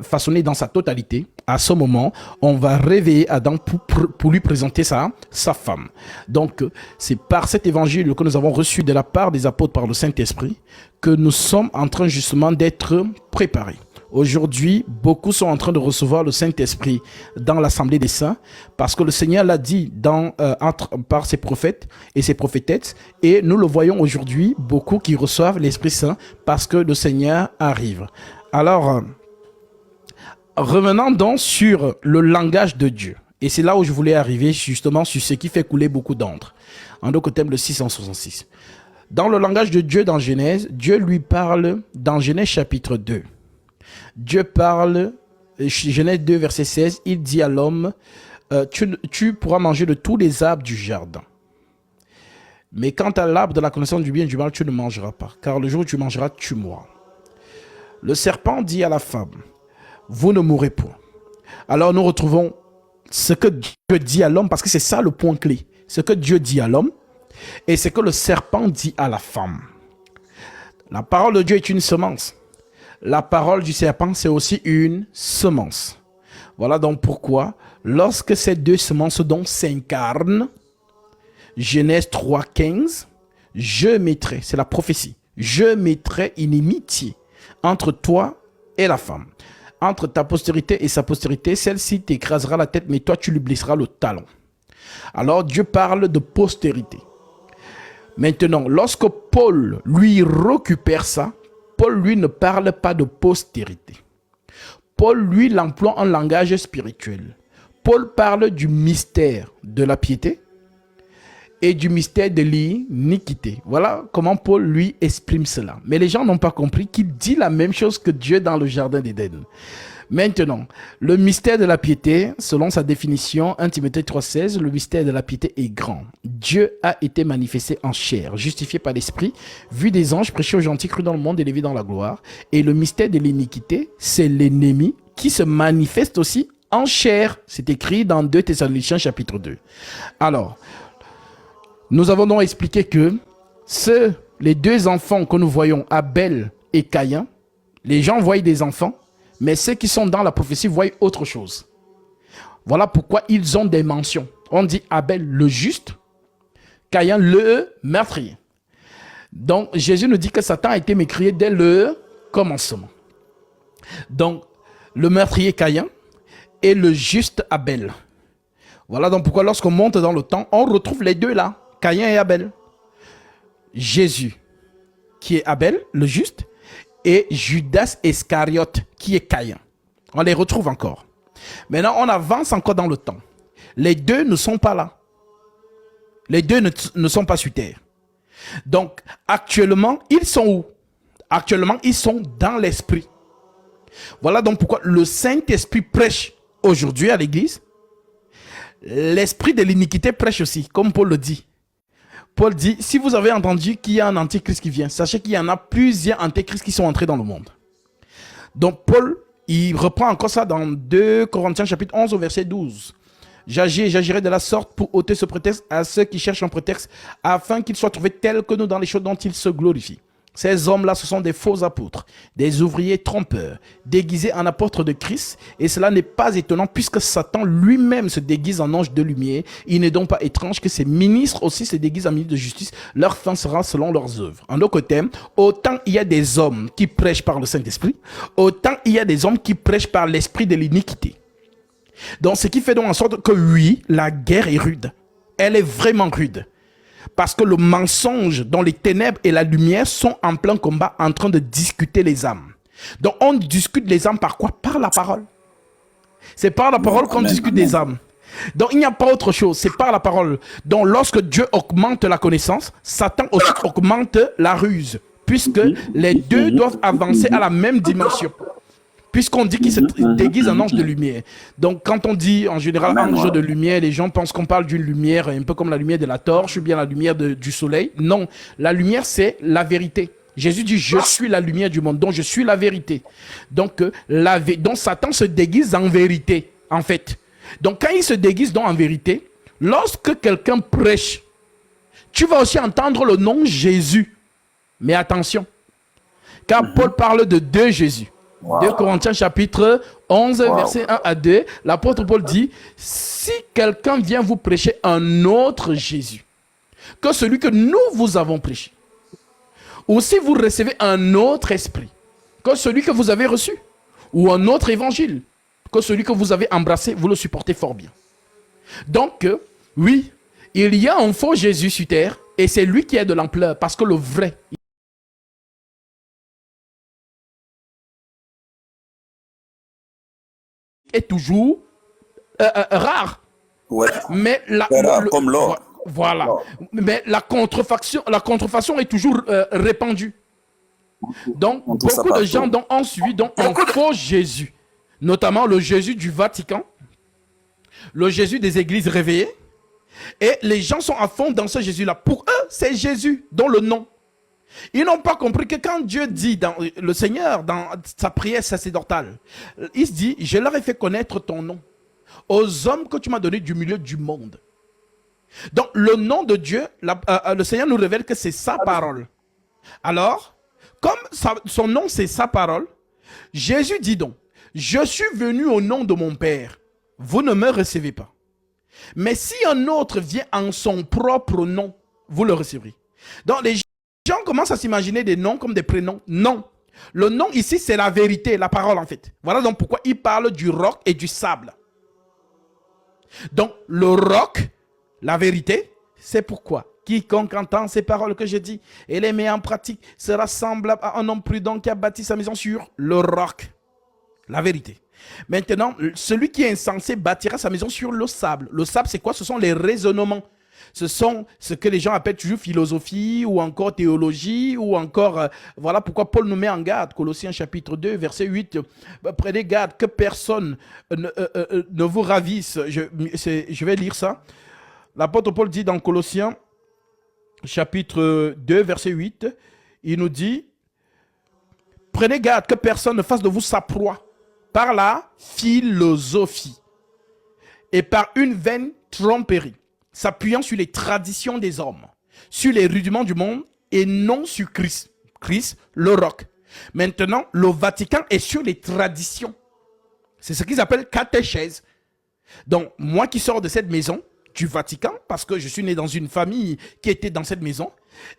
façonnée dans sa totalité, à ce moment, on va réveiller Adam pour lui présenter sa femme. Donc, c'est par cet évangile que nous avons reçu de la part des apôtres par le Saint-Esprit que nous sommes en train justement d'être préparés. Aujourd'hui, beaucoup sont en train de recevoir le Saint-Esprit dans l'Assemblée des Saints parce que le Seigneur l'a dit par ses prophètes et ses prophétesses. Et nous le voyons aujourd'hui, beaucoup qui reçoivent l'Esprit Saint parce que le Seigneur arrive. Alors, revenons donc sur le langage de Dieu. Et c'est là où je voulais arriver justement sur ce qui fait couler beaucoup d'encre. En donc au thème de 666. Dans le langage de Dieu dans Genèse, Dieu lui parle dans Genèse chapitre 2. Dieu parle, Genèse 2, verset 16, il dit à l'homme, tu pourras manger de tous les arbres du jardin. Mais quant à l'arbre de la connaissance du bien et du mal, tu ne mangeras pas, car le jour où tu mangeras, tu mourras. Le serpent dit à la femme, vous ne mourrez point. Alors nous retrouvons ce que Dieu dit à l'homme, parce que c'est ça le point clé. Ce que Dieu dit à l'homme et ce que le serpent dit à la femme. La parole de Dieu est une semence. La parole du serpent, c'est aussi une semence. Voilà donc pourquoi, lorsque ces deux semences s'incarnent, Genèse 3, 15, je mettrai, c'est la prophétie, je mettrai une inimitié entre toi et la femme. Entre ta postérité et sa postérité, celle-ci t'écrasera la tête, mais toi, tu lui blesseras le talon. Alors, Dieu parle de postérité. Maintenant, lorsque Paul lui récupère ça, Paul, lui, ne parle pas de postérité. Paul, lui, l'emploie en langage spirituel. Paul parle du mystère de la piété et du mystère de l'iniquité. Voilà comment Paul, lui, exprime cela. Mais les gens n'ont pas compris qu'il dit la même chose que Dieu dans le jardin d'Éden. Maintenant, le mystère de la piété, selon sa définition, 1 Timothée 3,16, le mystère de la piété est grand. Dieu a été manifesté en chair, justifié par l'esprit, vu des anges, prêché aux gentils, cru dans le monde, élevé dans la gloire. Et le mystère de l'iniquité, c'est l'ennemi qui se manifeste aussi en chair. C'est écrit dans 2 Thessaloniciens chapitre 2. Alors, nous avons donc expliqué que les deux enfants que nous voyons, Abel et Caïn, les gens voient des enfants, mais ceux qui sont dans la prophétie voient autre chose. Voilà pourquoi ils ont des mentions. On dit Abel le juste, Caïn le meurtrier. Donc Jésus nous dit que Satan a été mécrié dès le commencement. Donc le meurtrier Caïn et le juste Abel. Voilà donc pourquoi lorsqu'on monte dans le temps, on retrouve les deux là, Caïn et Abel. Jésus, qui est Abel, le juste, et Judas Iscariote, qui est Caïn. On les retrouve encore. Maintenant, on avance encore dans le temps. Les deux ne sont pas là. Les deux ne sont pas sur terre. Donc, actuellement, ils sont où? Actuellement, ils sont dans l'esprit. Voilà donc pourquoi le Saint-Esprit prêche aujourd'hui à l'église. L'esprit de l'iniquité prêche aussi, comme Paul le dit. Paul dit, si vous avez entendu qu'il y a un antichrist qui vient, sachez qu'il y en a plusieurs antichrists qui sont entrés dans le monde. Donc Paul, il reprend encore ça dans 2 Corinthiens chapitre 11 au verset 12. J'agirai de la sorte pour ôter ce prétexte à ceux qui cherchent un prétexte, afin qu'ils soient trouvés tels que nous dans les choses dont ils se glorifient. Ces hommes-là, ce sont des faux apôtres, des ouvriers trompeurs, déguisés en apôtres de Christ. Et cela n'est pas étonnant puisque Satan lui-même se déguise en ange de lumière. Il n'est donc pas étrange que ses ministres aussi se déguisent en ministres de justice. Leur fin sera selon leurs œuvres. En d'autres termes, autant il y a des hommes qui prêchent par le Saint-Esprit, autant il y a des hommes qui prêchent par l'esprit de l'iniquité. Donc, ce qui fait donc en sorte que oui, la guerre est rude. Elle est vraiment rude. Parce que le mensonge dans les ténèbres et la lumière sont en plein combat en train de discuter les âmes. Donc on discute les âmes par quoi? Par la parole. C'est par la parole qu'on discute des âmes. Donc il n'y a pas autre chose, c'est par la parole. Donc lorsque Dieu augmente la connaissance, Satan aussi augmente la ruse. Puisque les deux doivent avancer à la même dimension. Puisqu'on dit qu'il se déguise en ange de lumière. Donc, quand on dit en général ange de lumière, les gens pensent qu'on parle d'une lumière un peu comme la lumière de la torche ou bien la lumière du soleil. Non, la lumière, c'est la vérité. Jésus dit, je suis la lumière du monde, donc je suis la vérité. Donc, donc Satan se déguise en vérité, en fait. Donc, quand il se déguise donc en vérité, lorsque quelqu'un prêche, tu vas aussi entendre le nom Jésus. Mais attention, car Paul parle de deux Jésus. 2 Corinthiens chapitre 11, verset 1 à 2, l'apôtre Paul dit, si quelqu'un vient vous prêcher un autre Jésus que celui que nous vous avons prêché, ou si vous recevez un autre esprit que celui que vous avez reçu, ou un autre évangile que celui que vous avez embrassé, vous le supportez fort bien. Donc, oui, il y a un faux Jésus sur terre, et c'est lui qui est de l'ampleur, parce que le vrai est toujours rare. Ouais. Mais Comme l'or. Voilà. Mais la contrefaçon est toujours répandue. Donc, beaucoup de gens ont suivi donc, un faux Jésus. Notamment le Jésus du Vatican. Le Jésus des églises réveillées. Et les gens sont à fond dans ce Jésus-là. Pour eux, c'est Jésus, dont le nom. Ils n'ont pas compris que quand Dieu dit, le Seigneur, dans sa prière sacerdotale, il se dit, je leur ai fait connaître ton nom aux hommes que tu m'as donné du milieu du monde. Donc, le nom de Dieu, le Seigneur nous révèle que c'est sa parole. Alors, comme son nom, c'est sa parole, Jésus dit donc, je suis venu au nom de mon Père, vous ne me recevez pas. Mais si un autre vient en son propre nom, vous le recevrez. Donc, les gens commencent à s'imaginer des noms comme des prénoms. Non. Le nom ici, c'est la vérité, la parole en fait. Voilà donc pourquoi il parle du roc et du sable. Donc, le roc, la vérité, c'est pourquoi quiconque entend ces paroles que je dis et les met en pratique sera semblable à un homme prudent qui a bâti sa maison sur le roc. La vérité. Maintenant, celui qui est insensé bâtira sa maison sur le sable. Le sable, c'est quoi? Ce sont les raisonnements. Ce sont ce que les gens appellent toujours philosophie ou encore théologie ou encore... voilà pourquoi Paul nous met en garde. Colossiens chapitre 2, verset 8. Prenez garde que personne ne vous ravisse. Je vais lire ça. L'apôtre Paul dit dans Colossiens chapitre 2, verset 8, il nous dit, prenez garde que personne ne fasse de vous sa proie par la philosophie et par une vaine tromperie, s'appuyant sur les traditions des hommes, sur les rudiments du monde et non sur Christ. Christ, le roc. Maintenant, le Vatican est sur les traditions. C'est ce qu'ils appellent catéchèse. Donc, moi qui sors de cette maison, du Vatican, parce que je suis né dans une famille qui était dans cette maison,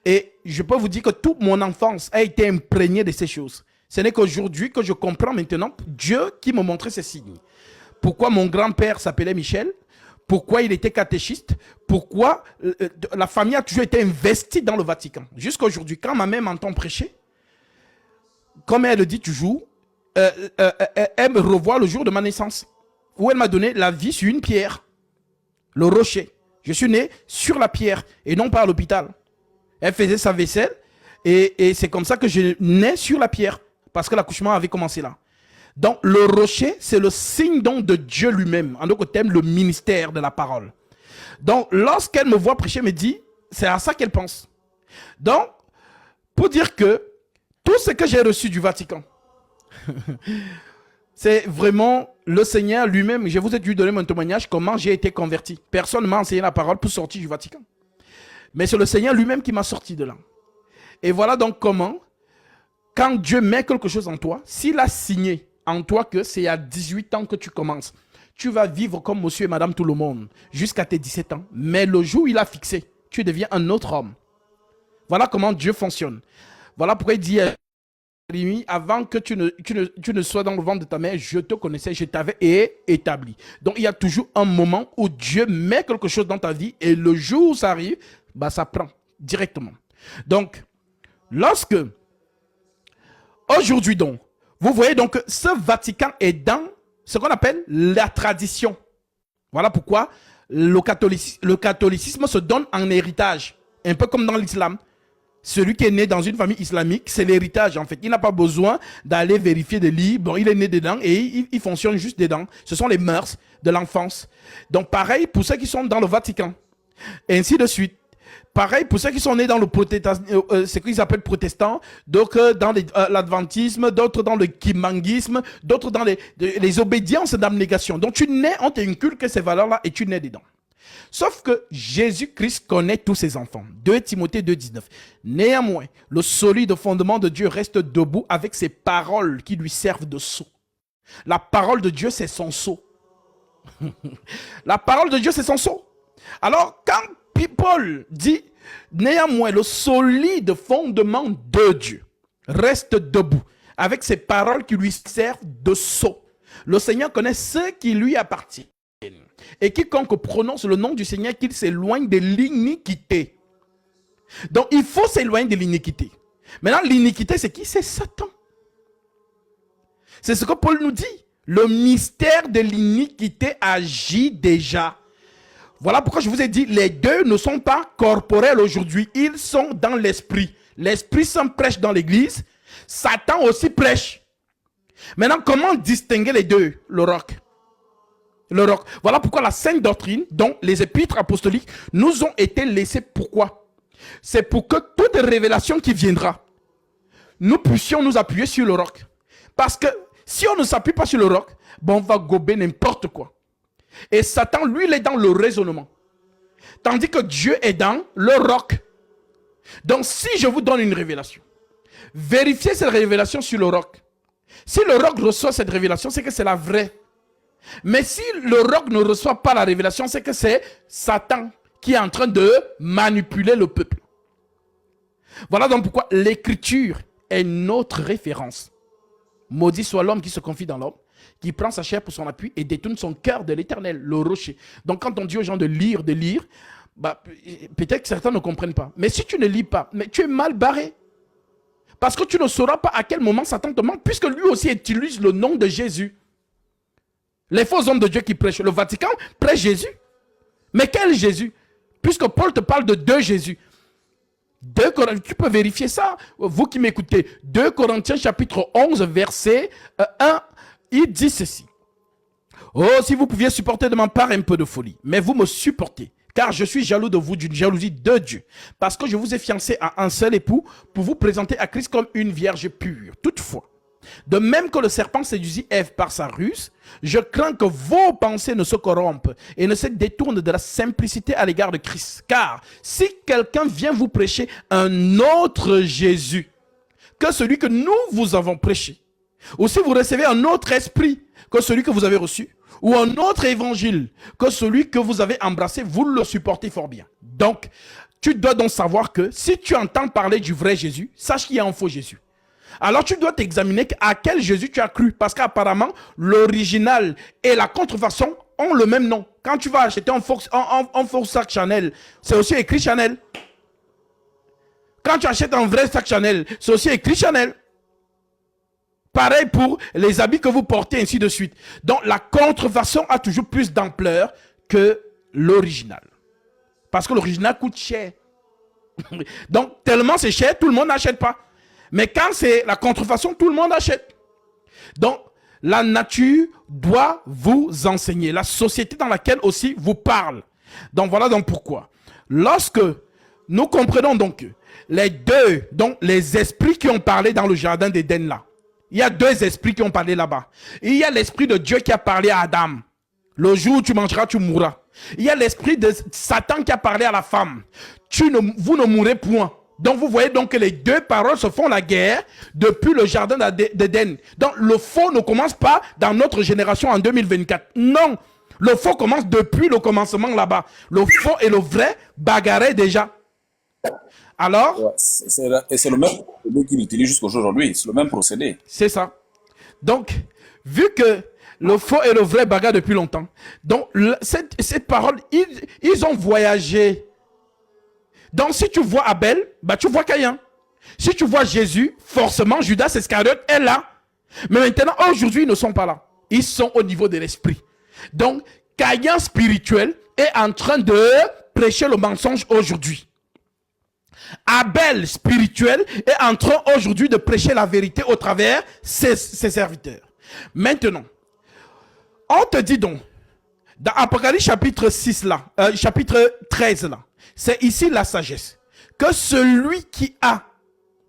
et je peux vous dire que toute mon enfance a été imprégnée de ces choses. Ce n'est qu'aujourd'hui que je comprends maintenant Dieu qui me montrait ces signes. Pourquoi mon grand-père s'appelait Michel, pourquoi il était catéchiste, pourquoi la famille a toujours été investie dans le Vatican. Jusqu'à aujourd'hui, quand ma mère m'entend prêcher, comme elle le dit toujours, elle me revoit le jour de ma naissance, où elle m'a donné la vie sur une pierre. Le rocher. Je suis né sur la pierre et non pas à l'hôpital. Elle faisait sa vaisselle et c'est comme ça que je nais sur la pierre parce que l'accouchement avait commencé là. Donc le rocher, c'est le signe donc de Dieu lui-même. En d'autres termes, le ministère de la parole. Donc lorsqu'elle me voit prêcher, elle me dit, c'est à ça qu'elle pense. Donc, pour dire que tout ce que j'ai reçu du Vatican, c'est vraiment le Seigneur lui-même. Je vous ai dû donner mon témoignage, comment j'ai été converti. Personne ne m'a enseigné la parole pour sortir du Vatican. Mais c'est le Seigneur lui-même qui m'a sorti de là. Et voilà donc comment, quand Dieu met quelque chose en toi, s'il a signé en toi que c'est à 18 ans que tu commences, tu vas vivre comme monsieur et madame tout le monde, jusqu'à tes 17 ans. Mais le jour où il a fixé, tu deviens un autre homme. Voilà comment Dieu fonctionne. Voilà pourquoi il dit... avant que tu ne sois dans le ventre de ta mère, je te connaissais, je t'avais établi. Donc, il y a toujours un moment où Dieu met quelque chose dans ta vie et le jour où ça arrive, bah, ça prend directement. Donc, lorsque, aujourd'hui donc, vous voyez donc que ce Vatican est dans ce qu'on appelle la tradition. Voilà pourquoi le catholicisme se donne en héritage, un peu comme dans l'islam. Celui qui est né dans une famille islamique, c'est l'héritage en fait. Il n'a pas besoin d'aller vérifier des livres. Bon, il est né dedans et il fonctionne juste dedans. Ce sont les mœurs de l'enfance. Donc pareil pour ceux qui sont dans le Vatican. Et ainsi de suite. Pareil pour ceux qui sont nés dans le protestantisme, ce qu'ils appellent protestants, d'autres dans l'adventisme, d'autres dans le kimangisme, d'autres dans les obédiences d'abnégation. Donc tu nais, on t'inculque ces valeurs-là et tu nais dedans. Sauf que Jésus-Christ connaît tous ses enfants. 2 Timothée 2,19. Néanmoins, le solide fondement de Dieu reste debout avec ses paroles qui lui servent de sceau. La parole de Dieu, c'est son sceau. La parole de Dieu, c'est son sceau. Alors, quand Paul dit, néanmoins, le solide fondement de Dieu reste debout avec ses paroles qui lui servent de sceau. Le Seigneur connaît ce qui lui appartient. Et quiconque prononce le nom du Seigneur, qu'il s'éloigne de l'iniquité. Donc il faut s'éloigner de l'iniquité. Maintenant l'iniquité c'est qui? C'est Satan. C'est ce que Paul nous dit. Le mystère de l'iniquité agit déjà. Voilà pourquoi je vous ai dit, les deux ne sont pas corporels aujourd'hui. Ils sont dans l'esprit. L'Esprit Saint prêche dans l'église. Satan aussi prêche. Maintenant comment distinguer les deux? Le roc. Le roc. Voilà pourquoi la sainte doctrine, dont les épîtres apostoliques, nous ont été laissées. Pourquoi? C'est pour que toute révélation qui viendra, nous puissions nous appuyer sur le roc. Parce que si on ne s'appuie pas sur le roc, bon, on va gober n'importe quoi. Et Satan, lui, il est dans le raisonnement. Tandis que Dieu est dans le roc. Donc, si je vous donne une révélation, vérifiez cette révélation sur le roc. Si le roc reçoit cette révélation, c'est que c'est la vraie. Mais si le roc ne reçoit pas la révélation, c'est que c'est Satan qui est en train de manipuler le peuple. Voilà donc pourquoi l'écriture est notre référence. Maudit soit l'homme qui se confie dans l'homme, qui prend sa chair pour son appui et détourne son cœur de l'éternel, le rocher. Donc quand on dit aux gens de lire, bah, peut-être que certains ne comprennent pas. Mais si tu ne lis pas, mais tu es mal barré. Parce que tu ne sauras pas à quel moment Satan te ment, puisque lui aussi utilise le nom de Jésus. Les faux hommes de Dieu qui prêchent, le Vatican prêche Jésus. Mais quel Jésus? Puisque Paul te parle de deux Jésus. Tu peux vérifier ça, vous qui m'écoutez. 2 Corinthiens chapitre 11, verset 1, il dit ceci. Oh, si vous pouviez supporter de ma part un peu de folie, mais vous me supportez, car je suis jaloux de vous d'une jalousie de Dieu, parce que je vous ai fiancé à un seul époux pour vous présenter à Christ comme une vierge pure. Toutefois, de même que le serpent séduisit Ève par sa ruse, je crains que vos pensées ne se corrompent et ne se détournent de la simplicité à l'égard de Christ. Car si quelqu'un vient vous prêcher un autre Jésus que celui que nous vous avons prêché, ou si vous recevez un autre esprit que celui que vous avez reçu, ou un autre évangile que celui que vous avez embrassé, vous le supportez fort bien. Donc, tu dois donc savoir que si tu entends parler du vrai Jésus, sache qu'il y a un faux Jésus. Alors tu dois t'examiner à quel Jésus tu as cru. Parce qu'apparemment, l'original et la contrefaçon ont le même nom. Quand tu vas acheter un faux sac Chanel, c'est aussi écrit Chanel. Quand tu achètes un vrai sac Chanel, c'est aussi écrit Chanel. Pareil pour les habits que vous portez, ainsi de suite. Donc la contrefaçon a toujours plus d'ampleur que l'original. Parce que l'original coûte cher. Donc tellement c'est cher, tout le monde n'achète pas. Mais quand c'est la contrefaçon, tout le monde achète. Donc, la nature doit vous enseigner. La société dans laquelle aussi vous parle. Donc, voilà donc pourquoi. Lorsque nous comprenons donc les deux, donc les esprits qui ont parlé dans le jardin d'Éden là. Il y a deux esprits qui ont parlé là-bas. Il y a l'esprit de Dieu qui a parlé à Adam. Le jour où tu mangeras, tu mourras. Il y a l'esprit de Satan qui a parlé à la femme. Vous ne mourrez point. Donc, vous voyez donc que les deux paroles se font la guerre depuis le jardin d'Éden. Donc, le faux ne commence pas dans notre génération en 2024. Non, le faux commence depuis le commencement là-bas. Le faux et le vrai bagarraient déjà. Alors, Ouais, c'est le même procédé qu'il utilise jusqu'à aujourd'hui. C'est le même procédé. c'est ça. Donc, vu que le faux et le vrai bagarrent depuis longtemps, donc cette parole, ils ont voyagé. Donc, si tu vois Abel, bah, tu vois Caïn. Si tu vois Jésus, forcément, Judas Iscariote est là. Mais maintenant, aujourd'hui, ils ne sont pas là. Ils sont au niveau de l'esprit. Donc, Caïn spirituel est en train de prêcher le mensonge aujourd'hui. Abel spirituel est en train aujourd'hui de prêcher la vérité au travers ses serviteurs. Maintenant, on te dit donc, dans Apocalypse chapitre 6 là, chapitre 13 là, c'est ici la sagesse. Que celui qui a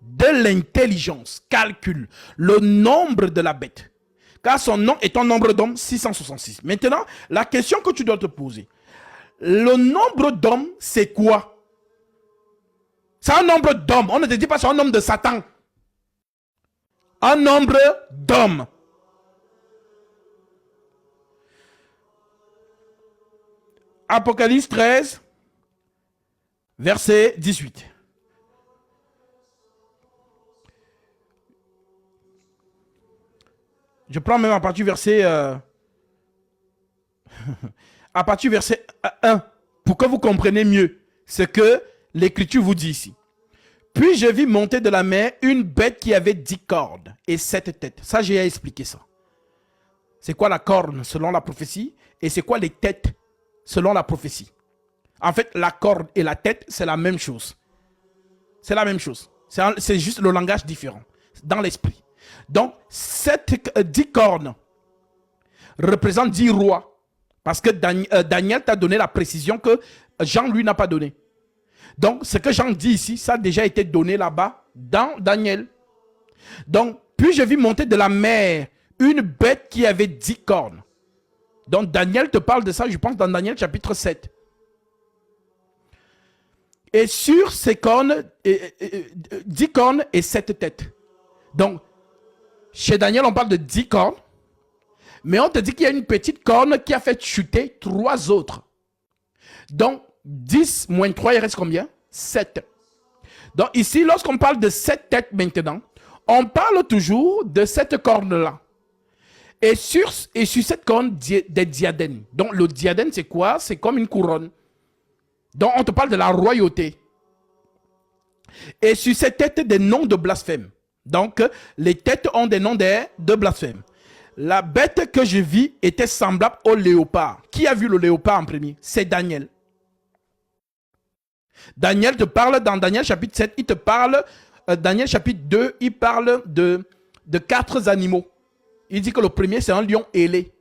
de l'intelligence calcule le nombre de la bête. Car son nom est un nombre d'hommes 666. Maintenant, la question que tu dois te poser. Le nombre d'hommes, c'est quoi? C'est un nombre d'hommes. On ne te dit pas c'est un nombre de Satan. Un nombre d'hommes. Apocalypse 13. Verset 18. Je prends même à partir du verset à partir du verset 1 pour que vous compreniez mieux ce que l'écriture vous dit ici. Puis je vis monter de la mer une bête qui avait 10 cornes et 7 têtes. Ça, j'ai expliqué ça. C'est quoi la corne selon la prophétie et c'est quoi les têtes selon la prophétie. En fait, la corne et la tête, c'est la même chose. C'est la même chose. C'est juste le langage différent dans l'esprit. Donc, 10 cornes représentent 10 rois. Parce que Daniel t'a donné la précision que Jean, lui, n'a pas donné. Donc, ce que Jean dit ici, ça a déjà été donné là-bas dans Daniel. Donc, puis je vis monter de la mer une bête qui avait 10 cornes. Donc, Daniel te parle de ça, je pense, dans Daniel chapitre 7. Et sur ces cornes, 10 cornes et 7 têtes. Donc, chez Daniel, on parle de 10 cornes. Mais on te dit qu'il y a une petite corne qui a fait chuter 3 autres. Donc, 10 moins 3, il reste combien? 7. Donc, ici, lorsqu'on parle de 7 têtes maintenant, On parle toujours de cette corne-là. Et sur cette corne, des diadèmes. Donc, le diadème, c'est quoi? C'est comme une couronne. Donc, on te parle de la royauté. Et sur cette tête, des noms de blasphème. Donc, les têtes ont des noms de blasphème. La bête que je vis était semblable au léopard. Qui a vu le léopard en premier? C'est Daniel. Daniel te parle dans Daniel chapitre 7, il te parle, Daniel chapitre 2, il parle de 4 animaux. Il dit que le premier, c'est un lion ailé.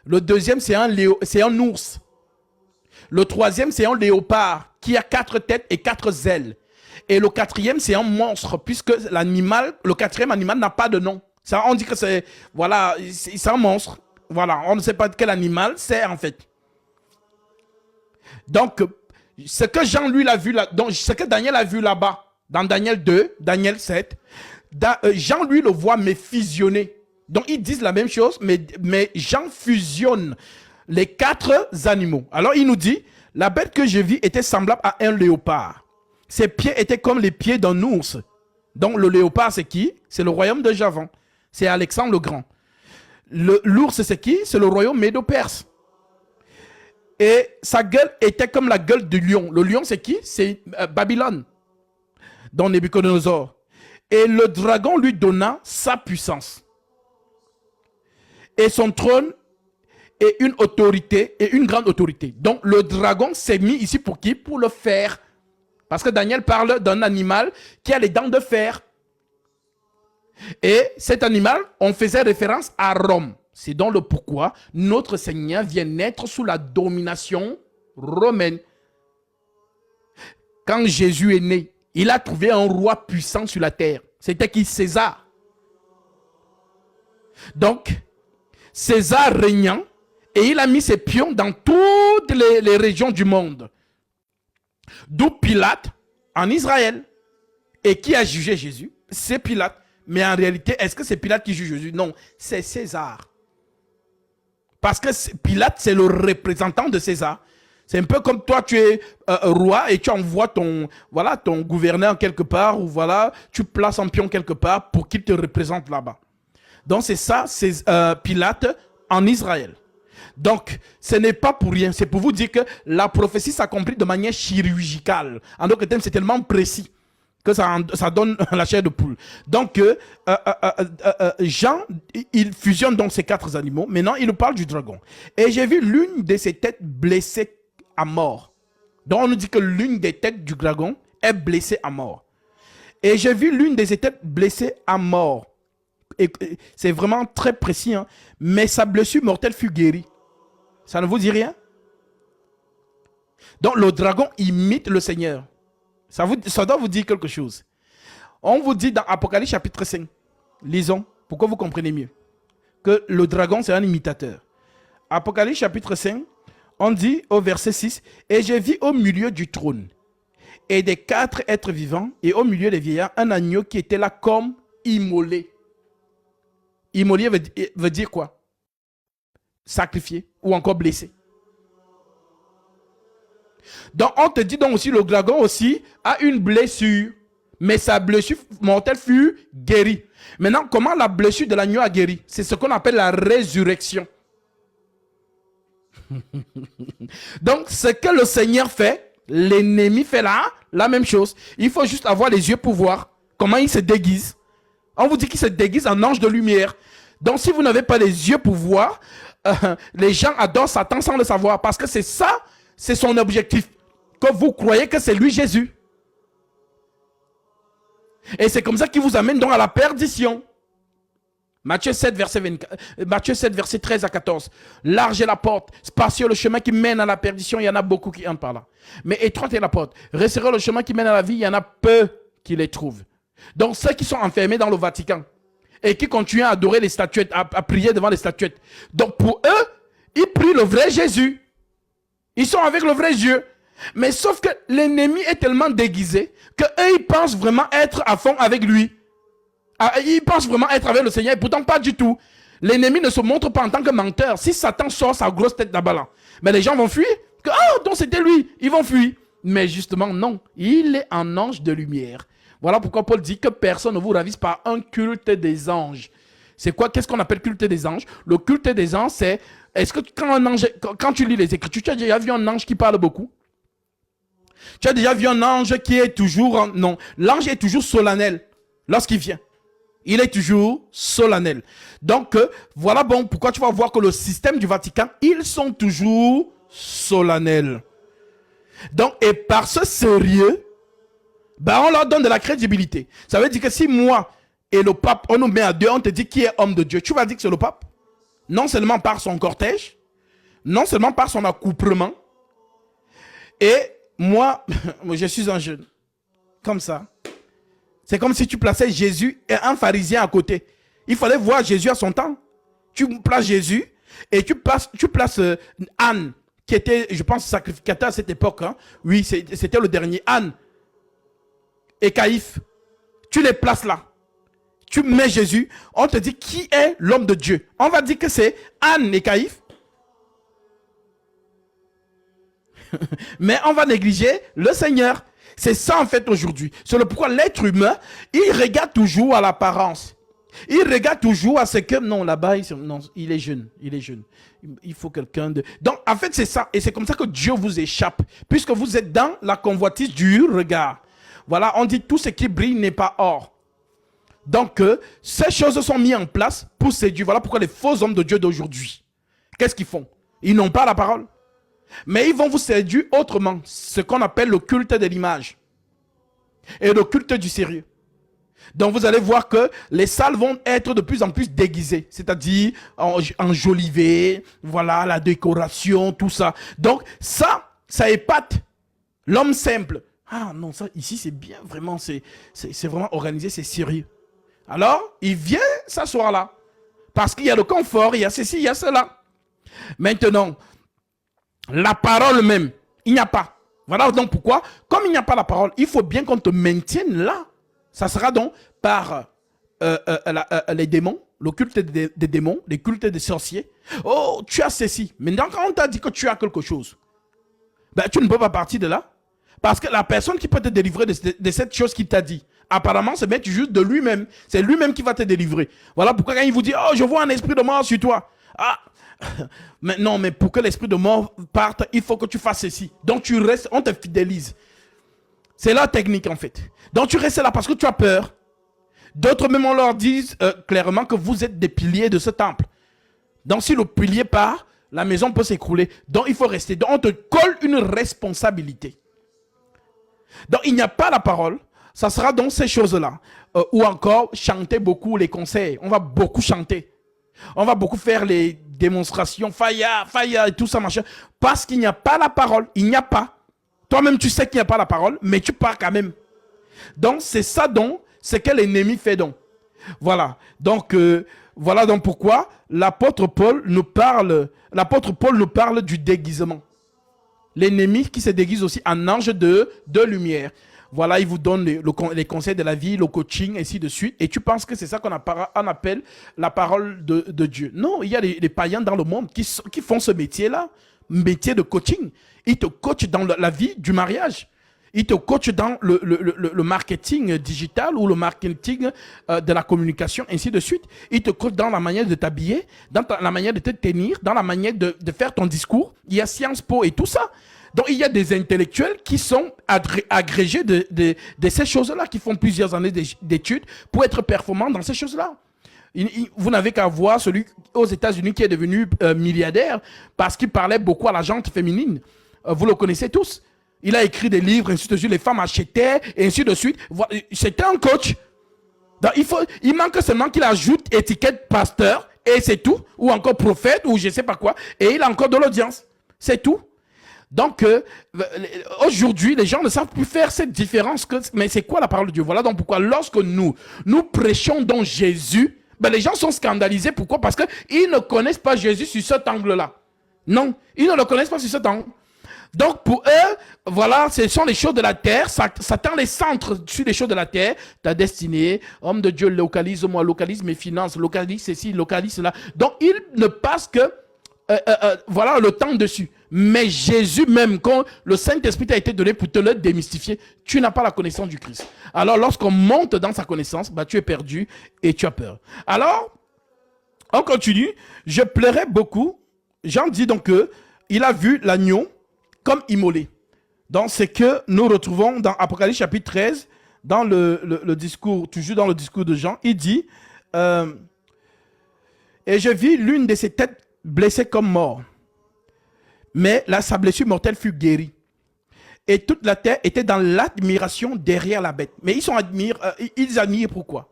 Le deuxième, c'est un ours. Le troisième, c'est un léopard qui a 4 têtes et 4 ailes. Et le quatrième, c'est un monstre, puisque le quatrième animal n'a pas de nom. Ça, on dit que c'est un monstre. Voilà, on ne sait pas quel animal c'est en fait. Donc, ce que Jean, lui, l'a vu là, donc ce que Daniel a vu là-bas, dans Daniel 2, Daniel 7, Jean, lui, le voit, mais fusionner. Donc, ils disent la même chose, mais Jean fusionne les 4 animaux. Alors, il nous dit, la bête que je vis était semblable à un léopard. Ses pieds étaient comme les pieds d'un ours. Donc, le léopard, c'est qui? C'est le royaume de Javan. C'est Alexandre le Grand. L'ours, c'est qui? C'est le royaume médo-perse. Et sa gueule était comme la gueule du lion. Le lion, c'est qui? C'est Babylone, dans Nebuchadnezzar. Et le dragon lui donna sa puissance. Et son trône et une autorité, et une grande autorité. Donc, le dragon s'est mis ici pour qui? Pour le fer. Parce que Daniel parle d'un animal qui a les dents de fer. Et cet animal, on faisait référence à Rome. C'est donc le pourquoi notre Seigneur vient naître sous la domination romaine. Quand Jésus est né, il a trouvé un roi puissant sur la terre. C'était qui? César. Donc, César régnant, et il a mis ses pions dans toutes les régions du monde. D'où Pilate en Israël. Et qui a jugé Jésus? C'est Pilate. Mais en réalité, est-ce que c'est Pilate qui juge Jésus? Non, c'est César. Parce que Pilate, c'est le représentant de César. C'est un peu comme toi, tu es roi et tu envoies ton gouverneur quelque part, ou voilà, tu places un pion quelque part pour qu'il te représente là-bas. Donc c'est ça, c'est Pilate en Israël. Donc, ce n'est pas pour rien. C'est pour vous dire que la prophétie s'accomplit de manière chirurgicale. En d'autres termes, c'est tellement précis que ça donne la chair de poule. Donc, Jean, il fusionne donc ces 4 animaux. Maintenant, il nous parle du dragon. Et j'ai vu l'une de ses têtes blessée à mort. Donc, on nous dit que l'une des têtes du dragon est blessée à mort. Et j'ai vu l'une de ses têtes blessée à mort. Et c'est vraiment très précis, hein? Mais sa blessure mortelle fut guérie. Ça ne vous dit rien? Donc, le dragon imite le Seigneur. Ça doit vous dire quelque chose. On vous dit dans Apocalypse chapitre 5, lisons, pour que vous compreniez mieux, que le dragon, c'est un imitateur. Apocalypse chapitre 5, on dit au verset 6, « Et j'ai vu au milieu du trône, et des 4 êtres vivants, et au milieu des vieillards, un agneau qui était là comme immolé. » Immolé veut dire quoi? Sacrifié ou encore blessé. Donc, on te dit donc aussi, le dragon aussi a une blessure, mais sa blessure mortelle fut guérie. Maintenant, comment la blessure de l'agneau a guéri? C'est ce qu'on appelle la résurrection. Donc, ce que le Seigneur fait, l'ennemi fait là, la même chose. Il faut juste avoir les yeux pour voir comment il se déguise. On vous dit qu'il se déguise en ange de lumière. Donc, si vous n'avez pas les yeux pour voir, les gens adorent Satan sans le savoir. Parce que c'est ça, c'est son objectif. Que vous croyez que c'est lui Jésus. Et c'est comme ça qu'il vous amène donc à la perdition. Matthieu 7, verset 13 à 14. Large est la porte, spacieux le chemin qui mène à la perdition, il y en a beaucoup qui entrent par là. Mais étroite est la porte, resserré le chemin qui mène à la vie, il y en a peu qui les trouvent. Donc ceux qui sont enfermés dans le Vatican et qui continuent à adorer les statuettes, à prier devant les statuettes. Donc pour eux, ils prient le vrai Jésus. Ils sont avec le vrai Dieu. Mais sauf que l'ennemi est tellement déguisé qu'eux, ils pensent vraiment être à fond avec lui. Ils pensent vraiment être avec le Seigneur et pourtant pas du tout. L'ennemi ne se montre pas en tant que menteur. Si Satan sort sa grosse tête là-bas, là, mais les gens vont fuir. Donc c'était lui. Ils vont fuir. Mais justement, non. Il est un ange de lumière. Voilà pourquoi Paul dit que personne ne vous ravisse par un culte des anges. C'est quoi? Qu'est-ce qu'on appelle culte des anges? Le culte des anges, c'est... Est-ce que quand tu lis les Écritures, tu as déjà vu un ange qui parle beaucoup? Tu as déjà vu un ange qui est toujours... Non, l'ange est toujours solennel lorsqu'il vient. Il est toujours solennel. Donc, voilà bon pourquoi tu vas voir que le système du Vatican, ils sont toujours solennels. Donc, et par ce sérieux, ben on leur donne de la crédibilité. Ça veut dire que si moi et le pape, on nous met à deux, on te dit qui est homme de Dieu, tu vas dire que c'est le pape. Non seulement par son cortège, non seulement par son accoutrement. Et moi, je suis un jeune. Comme ça. C'est comme si tu plaçais Jésus et un pharisien à côté. Il fallait voir Jésus à son temps. Tu places Jésus et tu places Anne, qui était, je pense, sacrificateur à cette époque. Hein. Oui, c'était le dernier. Anne et Caïphe. Tu les places là. Tu mets Jésus. On te dit qui est l'homme de Dieu. On va dire que c'est Anne et Caïphe. Mais on va négliger le Seigneur. C'est ça en fait aujourd'hui. C'est le pourquoi l'être humain, il regarde toujours à l'apparence. Il regarde toujours à ce que, non, là-bas, il est jeune. Il est jeune. Il faut quelqu'un de... Donc, en fait, c'est ça. Et c'est comme ça que Dieu vous échappe. Puisque vous êtes dans la convoitise du regard. Voilà, on dit tout ce qui brille n'est pas or. Donc, ces choses sont mises en place pour séduire. Voilà pourquoi les faux hommes de Dieu d'aujourd'hui, qu'est-ce qu'ils font? Ils n'ont pas la parole. Mais ils vont vous séduire autrement. Ce qu'on appelle le culte de l'image. Et le culte du sérieux. Donc vous allez voir que les salles vont être de plus en plus déguisées. C'est-à-dire enjolivées. Voilà, la décoration, tout ça. Donc ça épate l'homme simple. Ah non, ça ici c'est bien, vraiment, c'est vraiment organisé, c'est sérieux. Alors, il vient s'asseoir là. Parce qu'il y a le confort, il y a ceci, il y a cela. Maintenant, la parole même, il n'y a pas. Voilà donc pourquoi, comme il n'y a pas la parole, il faut bien qu'on te maintienne là. Ça sera donc par les démons, le culte des démons, les cultes des sorciers. Oh, tu as ceci. Maintenant, quand on t'a dit que tu as quelque chose, ben, tu ne peux pas partir de là. Parce que la personne qui peut te délivrer de cette chose qu'il t'a dit, apparemment, c'est bien juste de lui-même. C'est lui-même qui va te délivrer. Voilà pourquoi quand il vous dit, oh, je vois un esprit de mort sur toi. Ah, mais non, mais pour que l'esprit de mort parte, il faut que tu fasses ceci. Donc tu restes, on te fidélise. C'est la technique en fait. Donc tu restes là parce que tu as peur. D'autres même on leur dit clairement que vous êtes des piliers de ce temple. Donc si le pilier part, la maison peut s'écrouler. Donc il faut rester. Donc on te colle une responsabilité. Donc il n'y a pas la parole. Ça sera donc ces choses-là. Ou encore chanter beaucoup les conseils. On va beaucoup chanter. On va beaucoup faire les démonstrations. Faya, faya et tout ça machin. Parce qu'il n'y a pas la parole. Il n'y a pas. Toi-même tu sais qu'il n'y a pas la parole. Mais tu pars quand même. Donc c'est ça donc. C'est que l'ennemi fait donc. Voilà. Donc voilà donc pourquoi l'apôtre Paul nous parle du déguisement. L'ennemi qui se déguise aussi en ange de lumière. Voilà, il vous donne les conseils de la vie, le coaching, ainsi de suite. Et tu penses que c'est ça qu'on appelle la parole de Dieu. Non, il y a les païens dans le monde qui font ce métier-là, métier de coaching. Ils te coachent dans la vie du mariage. Ils te coachent dans le marketing digital ou le marketing de la communication, ainsi de suite. Ils te coachent dans la manière de t'habiller, dans la manière de te tenir, dans la manière de faire ton discours. Il y a Sciences Po et tout ça. Donc, il y a des intellectuels qui sont agrégés de ces choses-là, qui font plusieurs années d'études pour être performants dans ces choses-là. Vous n'avez qu'à voir celui aux États-Unis qui est devenu milliardaire parce qu'il parlait beaucoup à la gente féminine. Vous le connaissez tous. Il a écrit des livres, ainsi de suite. Les femmes achetaient, et ainsi de suite. C'était un coach. Donc, il manque seulement qu'il ajoute étiquette pasteur, et c'est tout. Ou encore prophète, ou je ne sais pas quoi. Et il a encore de l'audience. C'est tout. Donc, aujourd'hui, les gens ne savent plus faire cette différence. Mais c'est quoi la parole de Dieu? Voilà donc pourquoi lorsque nous prêchons dans Jésus, ben les gens sont scandalisés. Pourquoi? Parce qu'ils ne connaissent pas Jésus sur cet angle-là. Non, ils ne le connaissent pas sur cet angle. Donc pour eux, voilà, ce sont les choses de la terre. Satan les centre sur les choses de la terre. Ta destinée, homme de Dieu, localise-moi, localise mes finances, localise ceci, localise cela. Donc ils ne passent que voilà le temps dessus. Mais Jésus même, quand le Saint-Esprit t'a été donné pour te le démystifier, tu n'as pas la connaissance du Christ. Alors lorsqu'on monte dans sa connaissance, bah, tu es perdu et tu as peur. Alors, on continue. Je pleurais beaucoup. Jean dit donc qu'il a vu l'agneau comme immolé. Donc c'est que nous retrouvons dans Apocalypse chapitre 13, dans le discours, toujours dans le discours de Jean, il dit et je vis l'une de ses têtes blessée comme mort. Mais là, sa blessure mortelle fut guérie. Et toute la terre était dans l'admiration derrière la bête. Mais ils admirent pourquoi?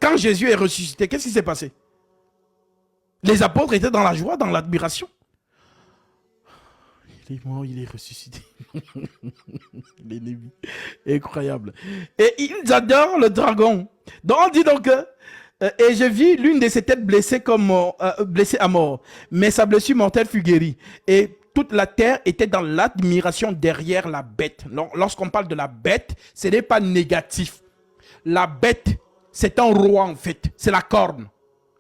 Quand Jésus est ressuscité, qu'est-ce qui s'est passé? Les apôtres étaient dans la joie, dans l'admiration. Il est mort, il est ressuscité. L'ennemi. Incroyable. Et ils adorent le dragon. Donc on dit donc et je vis l'une de ses têtes blessée à mort. Mais sa blessure mortelle fut guérie. Et toute la terre était dans l'admiration derrière la bête. Lorsqu'on parle de la bête, ce n'est pas négatif. La bête, c'est un roi en fait. C'est la corne.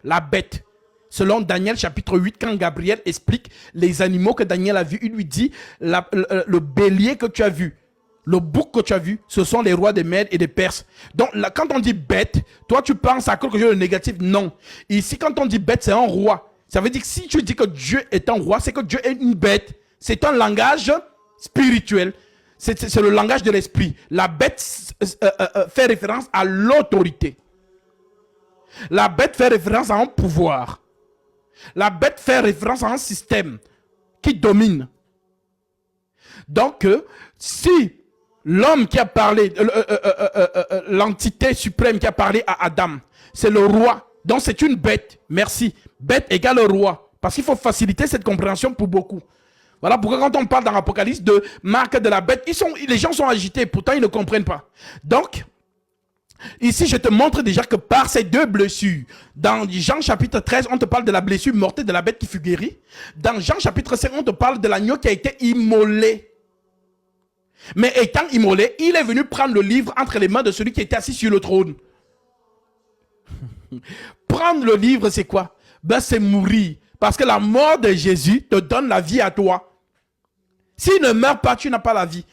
La bête. Selon Daniel chapitre 8, quand Gabriel explique les animaux que Daniel a vus, il lui dit le bélier que tu as vu, le bouc que tu as vu, ce sont les rois des Mèdes et des Perses. Donc là, quand on dit bête, toi tu penses à quelque chose de négatif. Non. Ici, quand on dit bête, c'est un roi. Ça veut dire que si tu dis que Dieu est un roi, c'est que Dieu est une bête. C'est un langage spirituel. C'est le langage de l'esprit. La bête fait référence à l'autorité. La bête fait référence à un pouvoir. La bête fait référence à un système qui domine. Donc, si l'homme qui a parlé, l'entité suprême qui a parlé à Adam, c'est le roi, donc c'est une bête. Merci. Bête égale roi. Parce qu'il faut faciliter cette compréhension pour beaucoup. Voilà pourquoi quand on parle dans l'Apocalypse de marque de la bête, les gens sont agités, pourtant ils ne comprennent pas. Donc, ici, je te montre déjà que par ces deux blessures, dans Jean chapitre 13, on te parle de la blessure mortelle de la bête qui fut guérie. Dans Jean chapitre 5, on te parle de l'agneau qui a été immolé. Mais étant immolé, il est venu prendre le livre entre les mains de celui qui était assis sur le trône. Prendre le livre, c'est quoi? Ben, c'est mourir. Parce que la mort de Jésus te donne la vie à toi. S'il ne meurt pas, tu n'as pas la vie.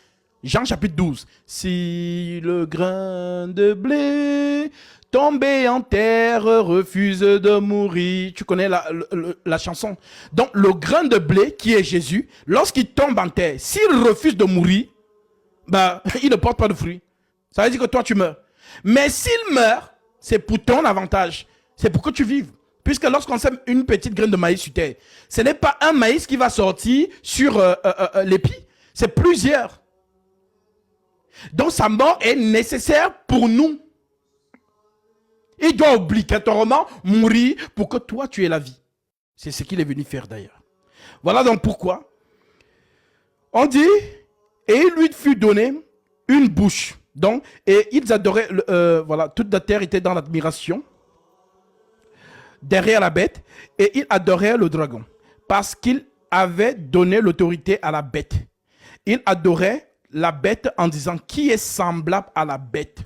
Jean chapitre 12. Si le grain de blé tombé en terre refuse de mourir. Tu connais la chanson. Donc le grain de blé qui est Jésus, lorsqu'il tombe en terre, s'il refuse de mourir, bah, il ne porte pas de fruits. Ça veut dire que toi tu meurs. Mais s'il meurt, c'est pour ton avantage. C'est pour que tu vives. Puisque lorsqu'on sème une petite graine de maïs sur terre, ce n'est pas un maïs qui va sortir sur l'épi. C'est plusieurs. Donc sa mort est nécessaire pour nous. Il doit obligatoirement mourir pour que toi tu aies la vie. C'est ce qu'il est venu faire d'ailleurs. Voilà donc pourquoi on dit et il lui fut donné une bouche. Donc et ils adoraient voilà, toute la terre était dans l'admiration derrière la bête et ils adoraient le dragon parce qu'il avait donné l'autorité à la bête. Ils adoraient la bête en disant qui est semblable à la bête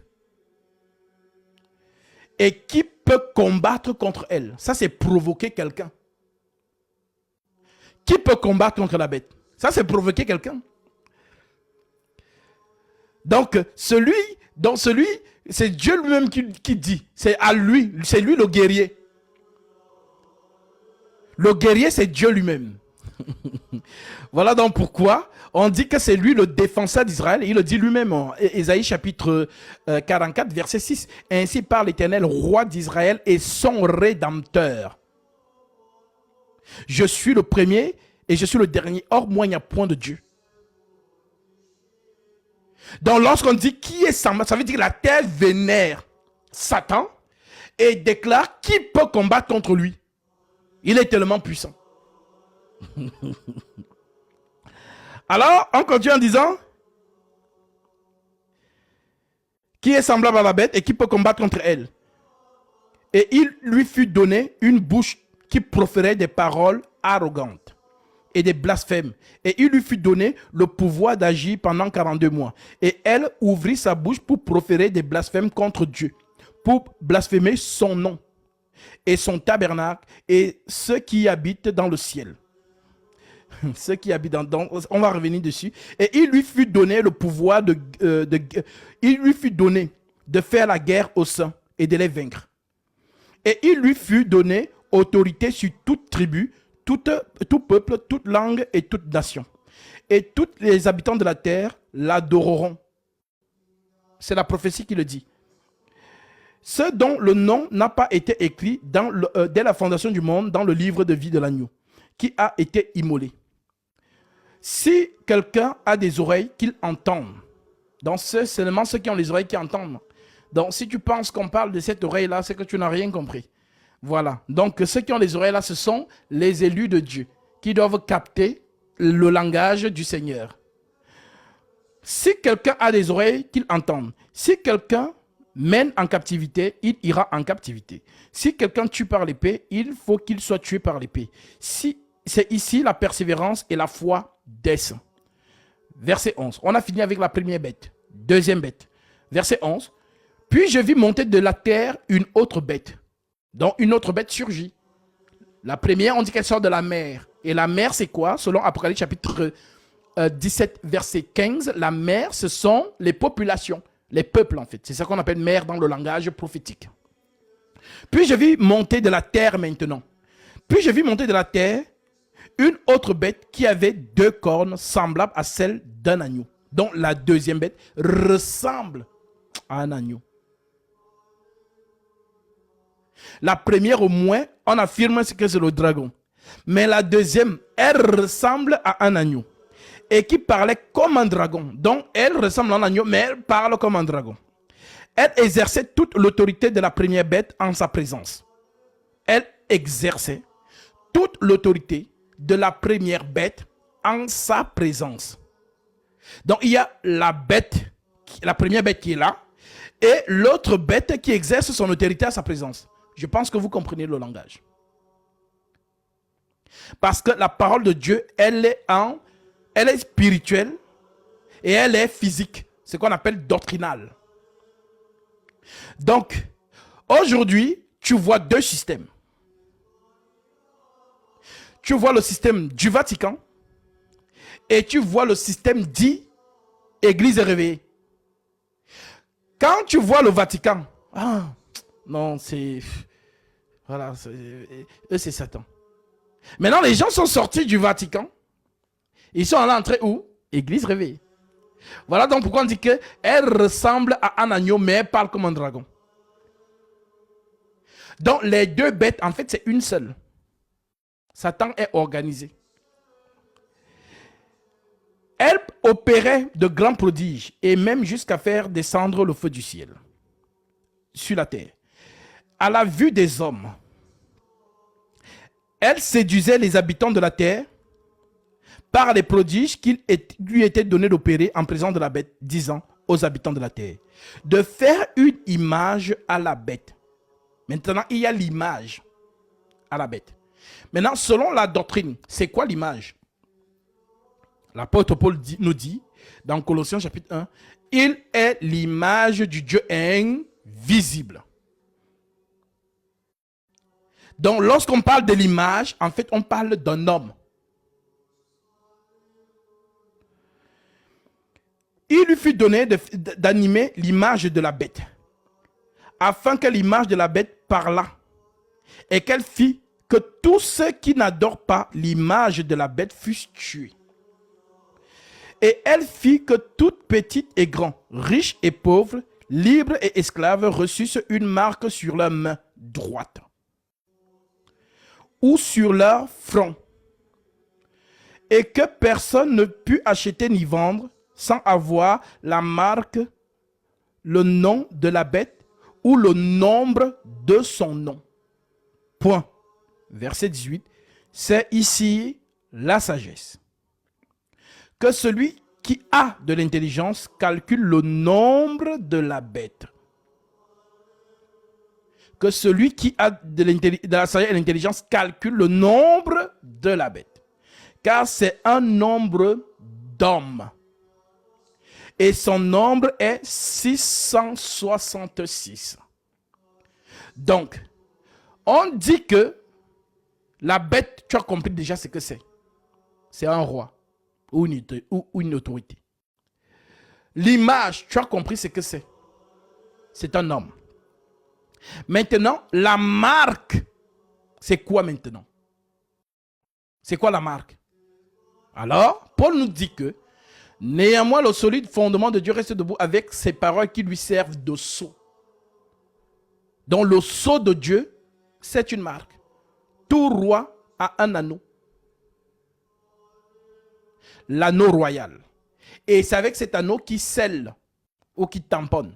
et qui peut combattre contre elle. Ça, c'est provoquer quelqu'un. Qui peut combattre contre la bête? Ça, c'est provoquer quelqu'un. Donc, celui, c'est Dieu lui-même qui dit. C'est à lui, c'est lui le guerrier. Le guerrier, c'est Dieu lui-même. Voilà donc pourquoi on dit que c'est lui le défenseur d'Israël. Il le dit lui-même en Ésaïe chapitre 44 verset 6. Ainsi parle l'Éternel, roi d'Israël et son rédempteur. Je suis le premier et je suis le dernier. Hors moi, il n'y a point de Dieu. Donc lorsqu'on dit qui est semblable, ça veut dire que la terre vénère Satan et déclare qui peut combattre contre lui. Il est tellement puissant. Alors, on continue en disant qui est semblable à la bête et qui peut combattre contre elle. Et il lui fut donné une bouche qui proférait des paroles arrogantes et des blasphèmes. Et il lui fut donné le pouvoir d'agir pendant 42 mois. Et elle ouvrit sa bouche pour proférer des blasphèmes contre Dieu, pour blasphémer son nom. et son tabernacle et ceux qui habitent dans le ciel. Ceux qui habitent on va revenir dessus. Et il lui fut donné le pouvoir il lui fut donné de faire la guerre aux saints et de les vaincre. Et il lui fut donné autorité sur toute tribu, tout peuple, toute langue et toute nation. Et tous les habitants de la terre l'adoreront. C'est la prophétie qui le dit. Ceux dont le nom n'a pas été écrit dès la fondation du monde dans le livre de vie de l'agneau, qui a été immolé. Si quelqu'un a des oreilles, qu'il entende. Donc c'est seulement ceux qui ont les oreilles qui entendent. Donc si tu penses qu'on parle de cette oreille-là, c'est que tu n'as rien compris. Voilà. Donc ceux qui ont les oreilles-là, ce sont les élus de Dieu, qui doivent capter le langage du Seigneur. Si quelqu'un a des oreilles, qu'il entende. Si quelqu'un mène en captivité, il ira en captivité. Si quelqu'un tue par l'épée, il faut qu'il soit tué par l'épée. Si c'est ici la persévérance et la foi des saints. Verset 11. On a fini avec la première bête. Deuxième bête. Verset 11. Puis je vis monter de la terre une autre bête. Donc une autre bête surgit. La première, on dit qu'elle sort de la mer. Et la mer, c'est quoi? Selon Apocalypse chapitre 17, verset 15, la mer, ce sont les populations. Les peuples, en fait. C'est ça qu'on appelle mer dans le langage prophétique. Puis je vis monter de la terre maintenant. Puis je vis monter de la terre une autre bête qui avait 2 cornes semblables à celles d'un agneau. Donc la deuxième bête ressemble à un agneau. La première, au moins, on affirme que c'est le dragon. Mais la deuxième, elle ressemble à un agneau. Et qui parlait comme un dragon. Donc, elle ressemble à un agneau, mais elle parle comme un dragon. Elle exerçait toute l'autorité de la première bête en sa présence. Elle exerçait toute l'autorité de la première bête en sa présence. Donc, il y a la première bête qui est là, et l'autre bête qui exerce son autorité à sa présence. Je pense que vous comprenez le langage. Parce que la parole de Dieu, elle est spirituelle et elle est physique. C'est ce qu'on appelle doctrinale. Donc, aujourd'hui, tu vois 2 systèmes. Tu vois le système du Vatican et tu vois le système dit Église réveillée. Quand tu vois le Vatican, non, voilà, eux c'est Satan. Maintenant, les gens sont sortis du Vatican. Ils sont allés entrer où? Église réveillée. Voilà donc pourquoi on dit qu'elle ressemble à un agneau, mais elle parle comme un dragon. Donc les 2 bêtes, en fait, c'est une seule. Satan est organisé. Elle opérait de grands prodiges et même jusqu'à faire descendre le feu du ciel sur la terre. À la vue des hommes, elle séduisait les habitants de la terre par les prodiges qu'il lui était donné d'opérer en présence de la bête, disant aux habitants de la terre de faire une image à la bête. Maintenant, il y a l'image à la bête. Maintenant, selon la doctrine, c'est quoi l'image? L'apôtre Paul nous dit, dans Colossiens chapitre 1, il est l'image du Dieu invisible. Donc, lorsqu'on parle de l'image, en fait, on parle d'un homme. Il lui fut donné d'animer l'image de la bête, afin que l'image de la bête parlât, et qu'elle fit que tous ceux qui n'adorent pas l'image de la bête fussent tués. Et elle fit que toutes petites et grands, riches et pauvres, libres et esclaves reçussent une marque sur leur main droite ou sur leur front, et que personne ne put acheter ni vendre sans avoir la marque, le nom de la bête ou le nombre de son nom. Point. Verset 18. C'est ici la sagesse. Que celui qui a de l'intelligence calcule le nombre de la bête. Que celui qui a de la sagesse et de l'intelligence calcule le nombre de la bête. Car c'est un nombre d'hommes. Et son nombre est 666. Donc, On dit que la bête, tu as compris déjà ce que c'est. C'est un roi ou une autorité. L'image, tu as compris ce que c'est. C'est un homme. Maintenant, la marque, c'est quoi maintenant? C'est quoi la marque? Alors, Paul nous dit que néanmoins, le solide fondement de Dieu reste debout avec ses paroles qui lui servent de sceau. Donc, le sceau de Dieu, c'est une marque. Tout roi a un anneau. L'anneau royal. Et c'est avec cet anneau qui scelle ou qui tamponne.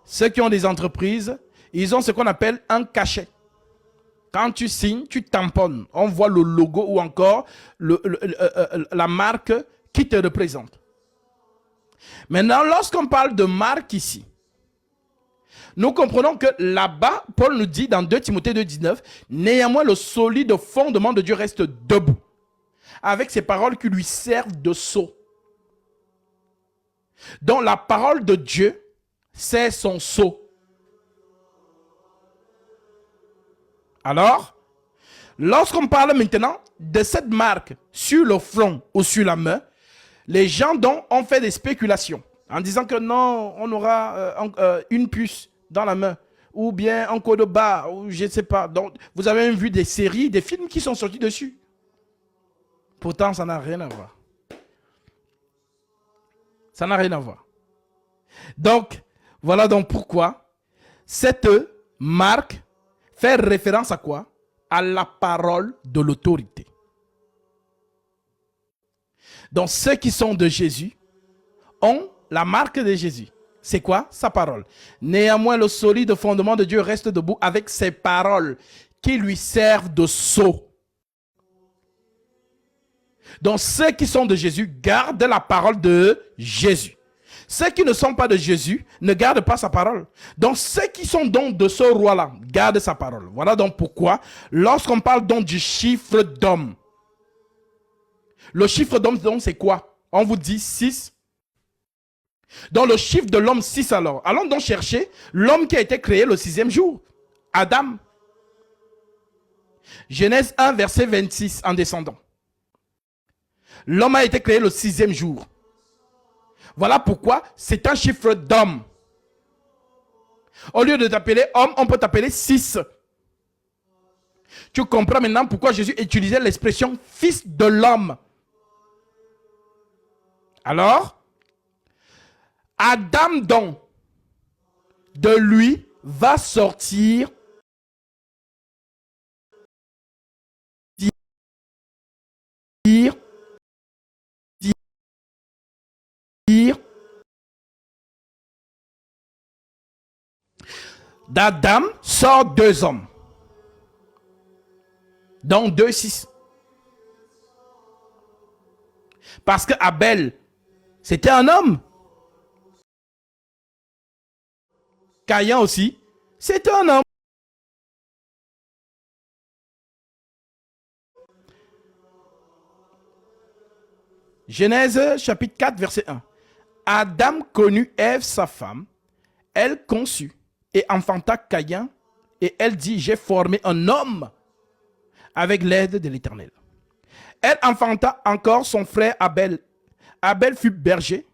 Ceux qui ont des entreprises, ils ont ce qu'on appelle un cachet. Quand tu signes, tu tamponnes. On voit le logo ou encore la marque qui te représente. Maintenant, lorsqu'on parle de marque ici, nous comprenons que là-bas, Paul nous dit dans 2 Timothée 2,19, néanmoins le solide fondement de Dieu reste debout, avec ces paroles qui lui servent de sceau. Donc la parole de Dieu, c'est son sceau. Alors, lorsqu'on parle maintenant de cette marque sur le front ou sur la main, les gens donc ont fait des spéculations en disant que non, on aura une puce dans la main ou bien un code barre ou je ne sais pas. Donc, vous avez même vu des séries, des films qui sont sortis dessus. Pourtant, ça n'a rien à voir. Ça n'a rien à voir. Donc, voilà donc pourquoi cette marque fait référence à quoi? À la parole de l'autorité. Donc, ceux qui sont de Jésus ont la marque de Jésus. C'est quoi? Sa parole. Néanmoins, le solide fondement de Dieu reste debout avec ses paroles qui lui servent de sceau. Donc, ceux qui sont de Jésus gardent la parole de Jésus. Ceux qui ne sont pas de Jésus ne gardent pas sa parole. Donc, ceux qui sont donc de ce roi-là gardent sa parole. Voilà donc pourquoi, lorsqu'on parle donc du chiffre d'homme, le chiffre d'homme, donc, c'est quoi? On vous dit 6. Donc, le chiffre de l'homme, 6 alors. Allons donc chercher l'homme qui a été créé le 6e jour. Adam. Genèse 1, verset 26, en descendant. L'homme a été créé le 6e jour. Voilà pourquoi c'est un chiffre d'homme. Au lieu de t'appeler homme, on peut t'appeler 6. Tu comprends maintenant pourquoi Jésus utilisait l'expression fils de l'homme. Alors, Adam donc, de lui va sortir d'Adam sort 2 hommes. Donc 2, 6. Parce que Abel, c'était un homme. Caïn aussi, c'était un homme. Genèse chapitre 4, verset 1. Adam connut Ève, sa femme. Elle conçut et enfanta Caïn. Et elle dit, j'ai formé un homme avec l'aide de l'Éternel. Elle enfanta encore son frère Abel. Abel fut berger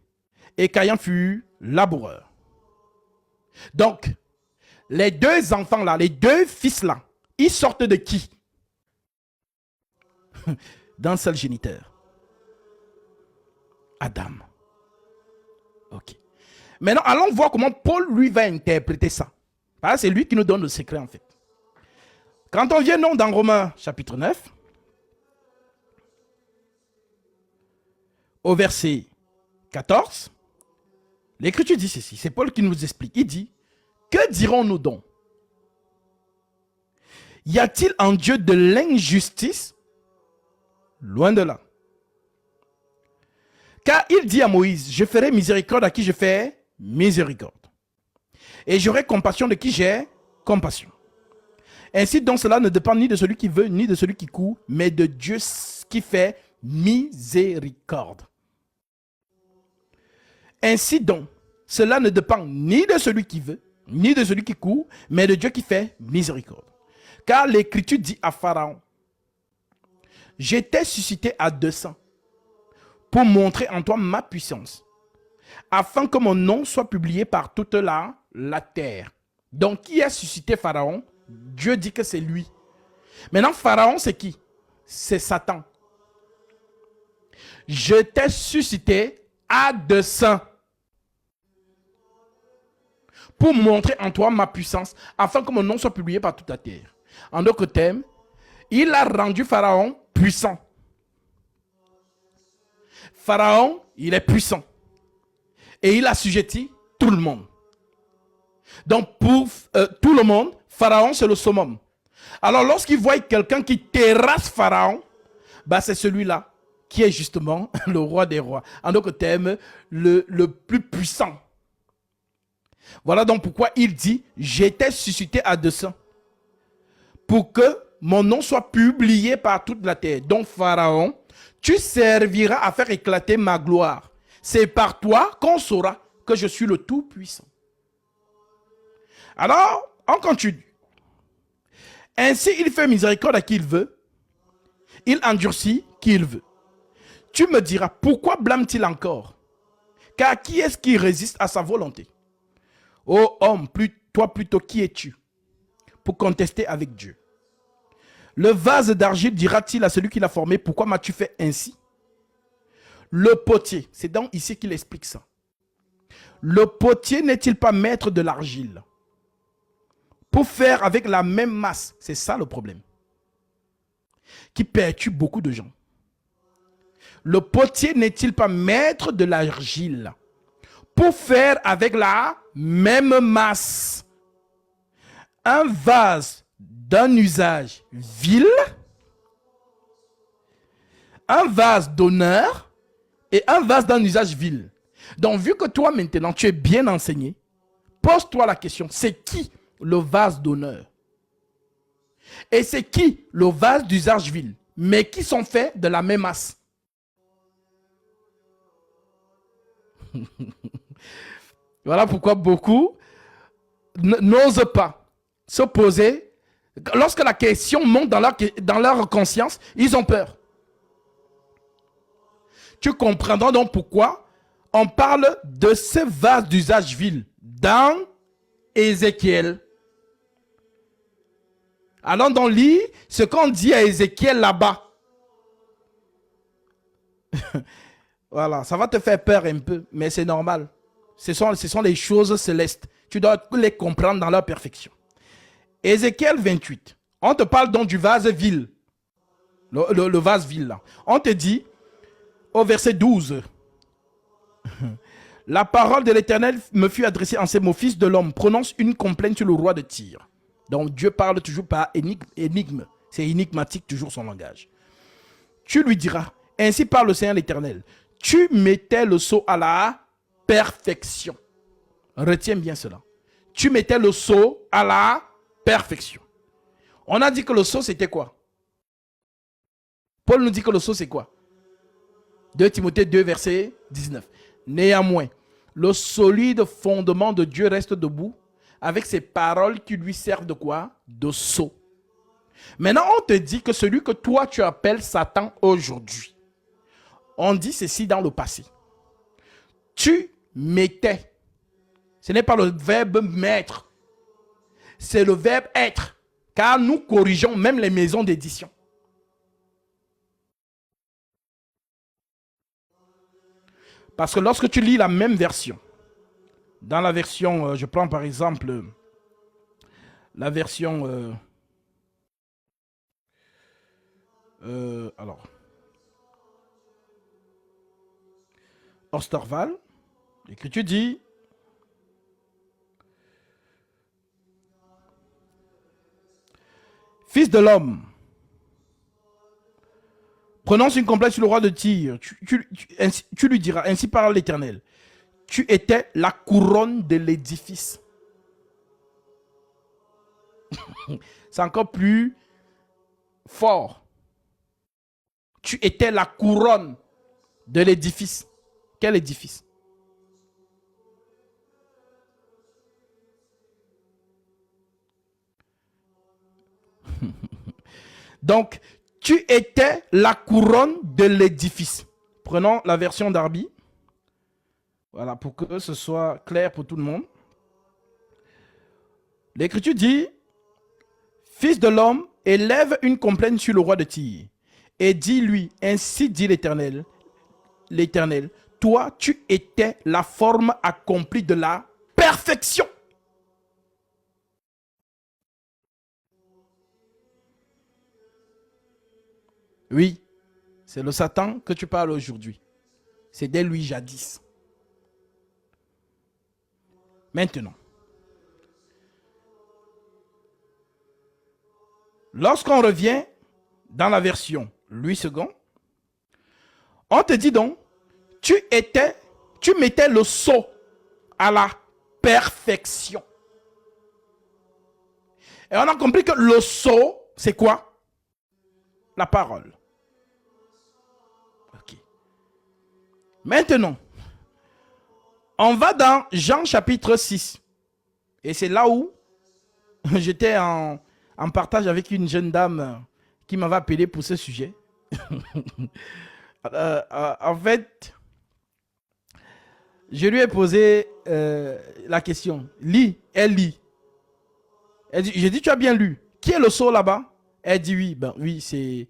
et Caïn fut laboureur. Donc, les 2 enfants-là, les 2 fils-là, ils sortent de qui? D'un seul géniteur. Adam. Ok. Maintenant, allons voir comment Paul, lui, va interpréter ça. Parce que c'est lui qui nous donne le secret, en fait. Quand on vient donc dans Romains, chapitre 9, au verset 14, l'Écriture dit ceci. C'est Paul qui nous explique. Il dit, que dirons-nous donc? Y a-t-il en Dieu de l'injustice? Loin de là. Car il dit à Moïse, je ferai miséricorde à qui je fais miséricorde. Et j'aurai compassion de qui j'ai compassion. Ainsi donc cela ne dépend ni de celui qui veut, ni de celui qui court, mais de Dieu qui fait miséricorde. Ainsi donc, cela ne dépend ni de celui qui veut, ni de celui qui court, mais de Dieu qui fait miséricorde. Car l'Écriture dit à Pharaon, j'étais suscité à 200 pour montrer en toi ma puissance, afin que mon nom soit publié par toute la terre. Donc, qui a suscité Pharaon? Dieu dit que c'est lui. Maintenant, Pharaon, c'est qui? C'est Satan. Je t'ai suscité à 200 pour montrer en toi ma puissance, afin que mon nom soit publié par toute la terre. En d'autres termes, il a rendu Pharaon puissant. Pharaon, il est puissant. Et il assujettit tout le monde. Donc, pour tout le monde, Pharaon, c'est le summum. Alors, lorsqu'il voit quelqu'un qui terrasse Pharaon, bah, c'est celui-là qui est justement le roi des rois. En d'autres termes, le plus puissant. Voilà donc pourquoi il dit, j'étais suscité à 200 pour que mon nom soit publié par toute la terre. Donc, Pharaon, tu serviras à faire éclater ma gloire. C'est par toi qu'on saura que je suis le Tout-Puissant. Alors, on continue. Ainsi, il fait miséricorde à qui il veut. Il endurcit qui il veut. Tu me diras, pourquoi blâme-t-il encore? Car qui est-ce qui résiste à sa volonté? Ô homme, toi plutôt, qui es-tu pour contester avec Dieu? Le vase d'argile dira-t-il à celui qui l'a formé, pourquoi m'as-tu fait ainsi? Le potier, c'est donc ici qu'il explique ça. Le potier n'est-il pas maître de l'argile pour faire avec la même masse? C'est ça le problème qui perturbe beaucoup de gens. Le potier n'est-il pas maître de l'argile pour faire avec la même masse un vase d'un usage vil, un vase d'honneur et un vase d'un usage vil? Donc, vu que toi maintenant tu es bien enseigné, pose-toi la question, c'est qui le vase d'honneur? Et c'est qui le vase d'usage vil, mais qui sont faits de la même masse? Voilà pourquoi beaucoup n'osent pas se poser. Lorsque la question monte dans leur conscience, ils ont peur. Tu comprendras donc pourquoi on parle de ce vase d'usage vil dans Ézéchiel. Allons donc lire ce qu'on dit à Ézéchiel là-bas. Voilà, ça va te faire peur un peu, mais c'est normal. Ce sont les choses célestes. Tu dois les comprendre dans leur perfection. Ézéchiel 28. On te parle donc du vase vil. Le vase vil là. On te dit au verset 12. La parole de l'Éternel me fut adressée en ces mots, fils de l'homme, prononce une complainte sur le roi de Tyr. Donc Dieu parle toujours par énigme. C'est énigmatique toujours son langage. Tu lui diras, ainsi parle le Seigneur l'Éternel. Tu mettais le sceau à la perfection. Retiens bien cela. Tu mettais le sceau à la perfection. On a dit que le sceau c'était quoi? Paul nous dit que le sceau c'est quoi? 2 Timothée 2 verset 19. Néanmoins, le solide fondement de Dieu reste debout avec ses paroles qui lui servent de quoi? De sceau. Maintenant, on te dit que celui que toi tu appelles Satan aujourd'hui, on dit ceci dans le passé. Tu mettais. Ce n'est pas le verbe mettre. C'est le verbe être. Car nous corrigeons même les maisons d'édition. Parce que lorsque tu lis la même version, dans la version, je prends par exemple la version... alors... Osterval, l'écriture dit, fils de l'homme, prononce une complainte sur le roi de Tyr. Tu lui diras, ainsi parle l'Éternel, tu étais la couronne de l'édifice. C'est encore plus fort. Tu étais la couronne de l'édifice. Quel édifice? Donc, tu étais la couronne de l'édifice. Prenons la version Darby. Voilà, pour que ce soit clair pour tout le monde. L'Écriture dit, Fils de l'homme, élève une complainte sur le roi de Tyr et dis-lui, ainsi dit l'Éternel, toi, tu étais la forme accomplie de la perfection. Oui, c'est le Satan que tu parles aujourd'hui. C'est dès lui jadis. Maintenant, lorsqu'on revient dans la version Louis II, on te dit donc, tu mettais le sceau à la perfection. Et on a compris que le sceau, c'est quoi? La parole. Ok. Maintenant, on va dans Jean chapitre 6. Et c'est là où j'étais en partage avec une jeune dame qui m'avait appelé pour ce sujet. En fait, je lui ai posé la question. Lis, elle lit. J'ai dit, tu as bien lu. Qui est le sceau là-bas? Elle dit oui. Ben oui, c'est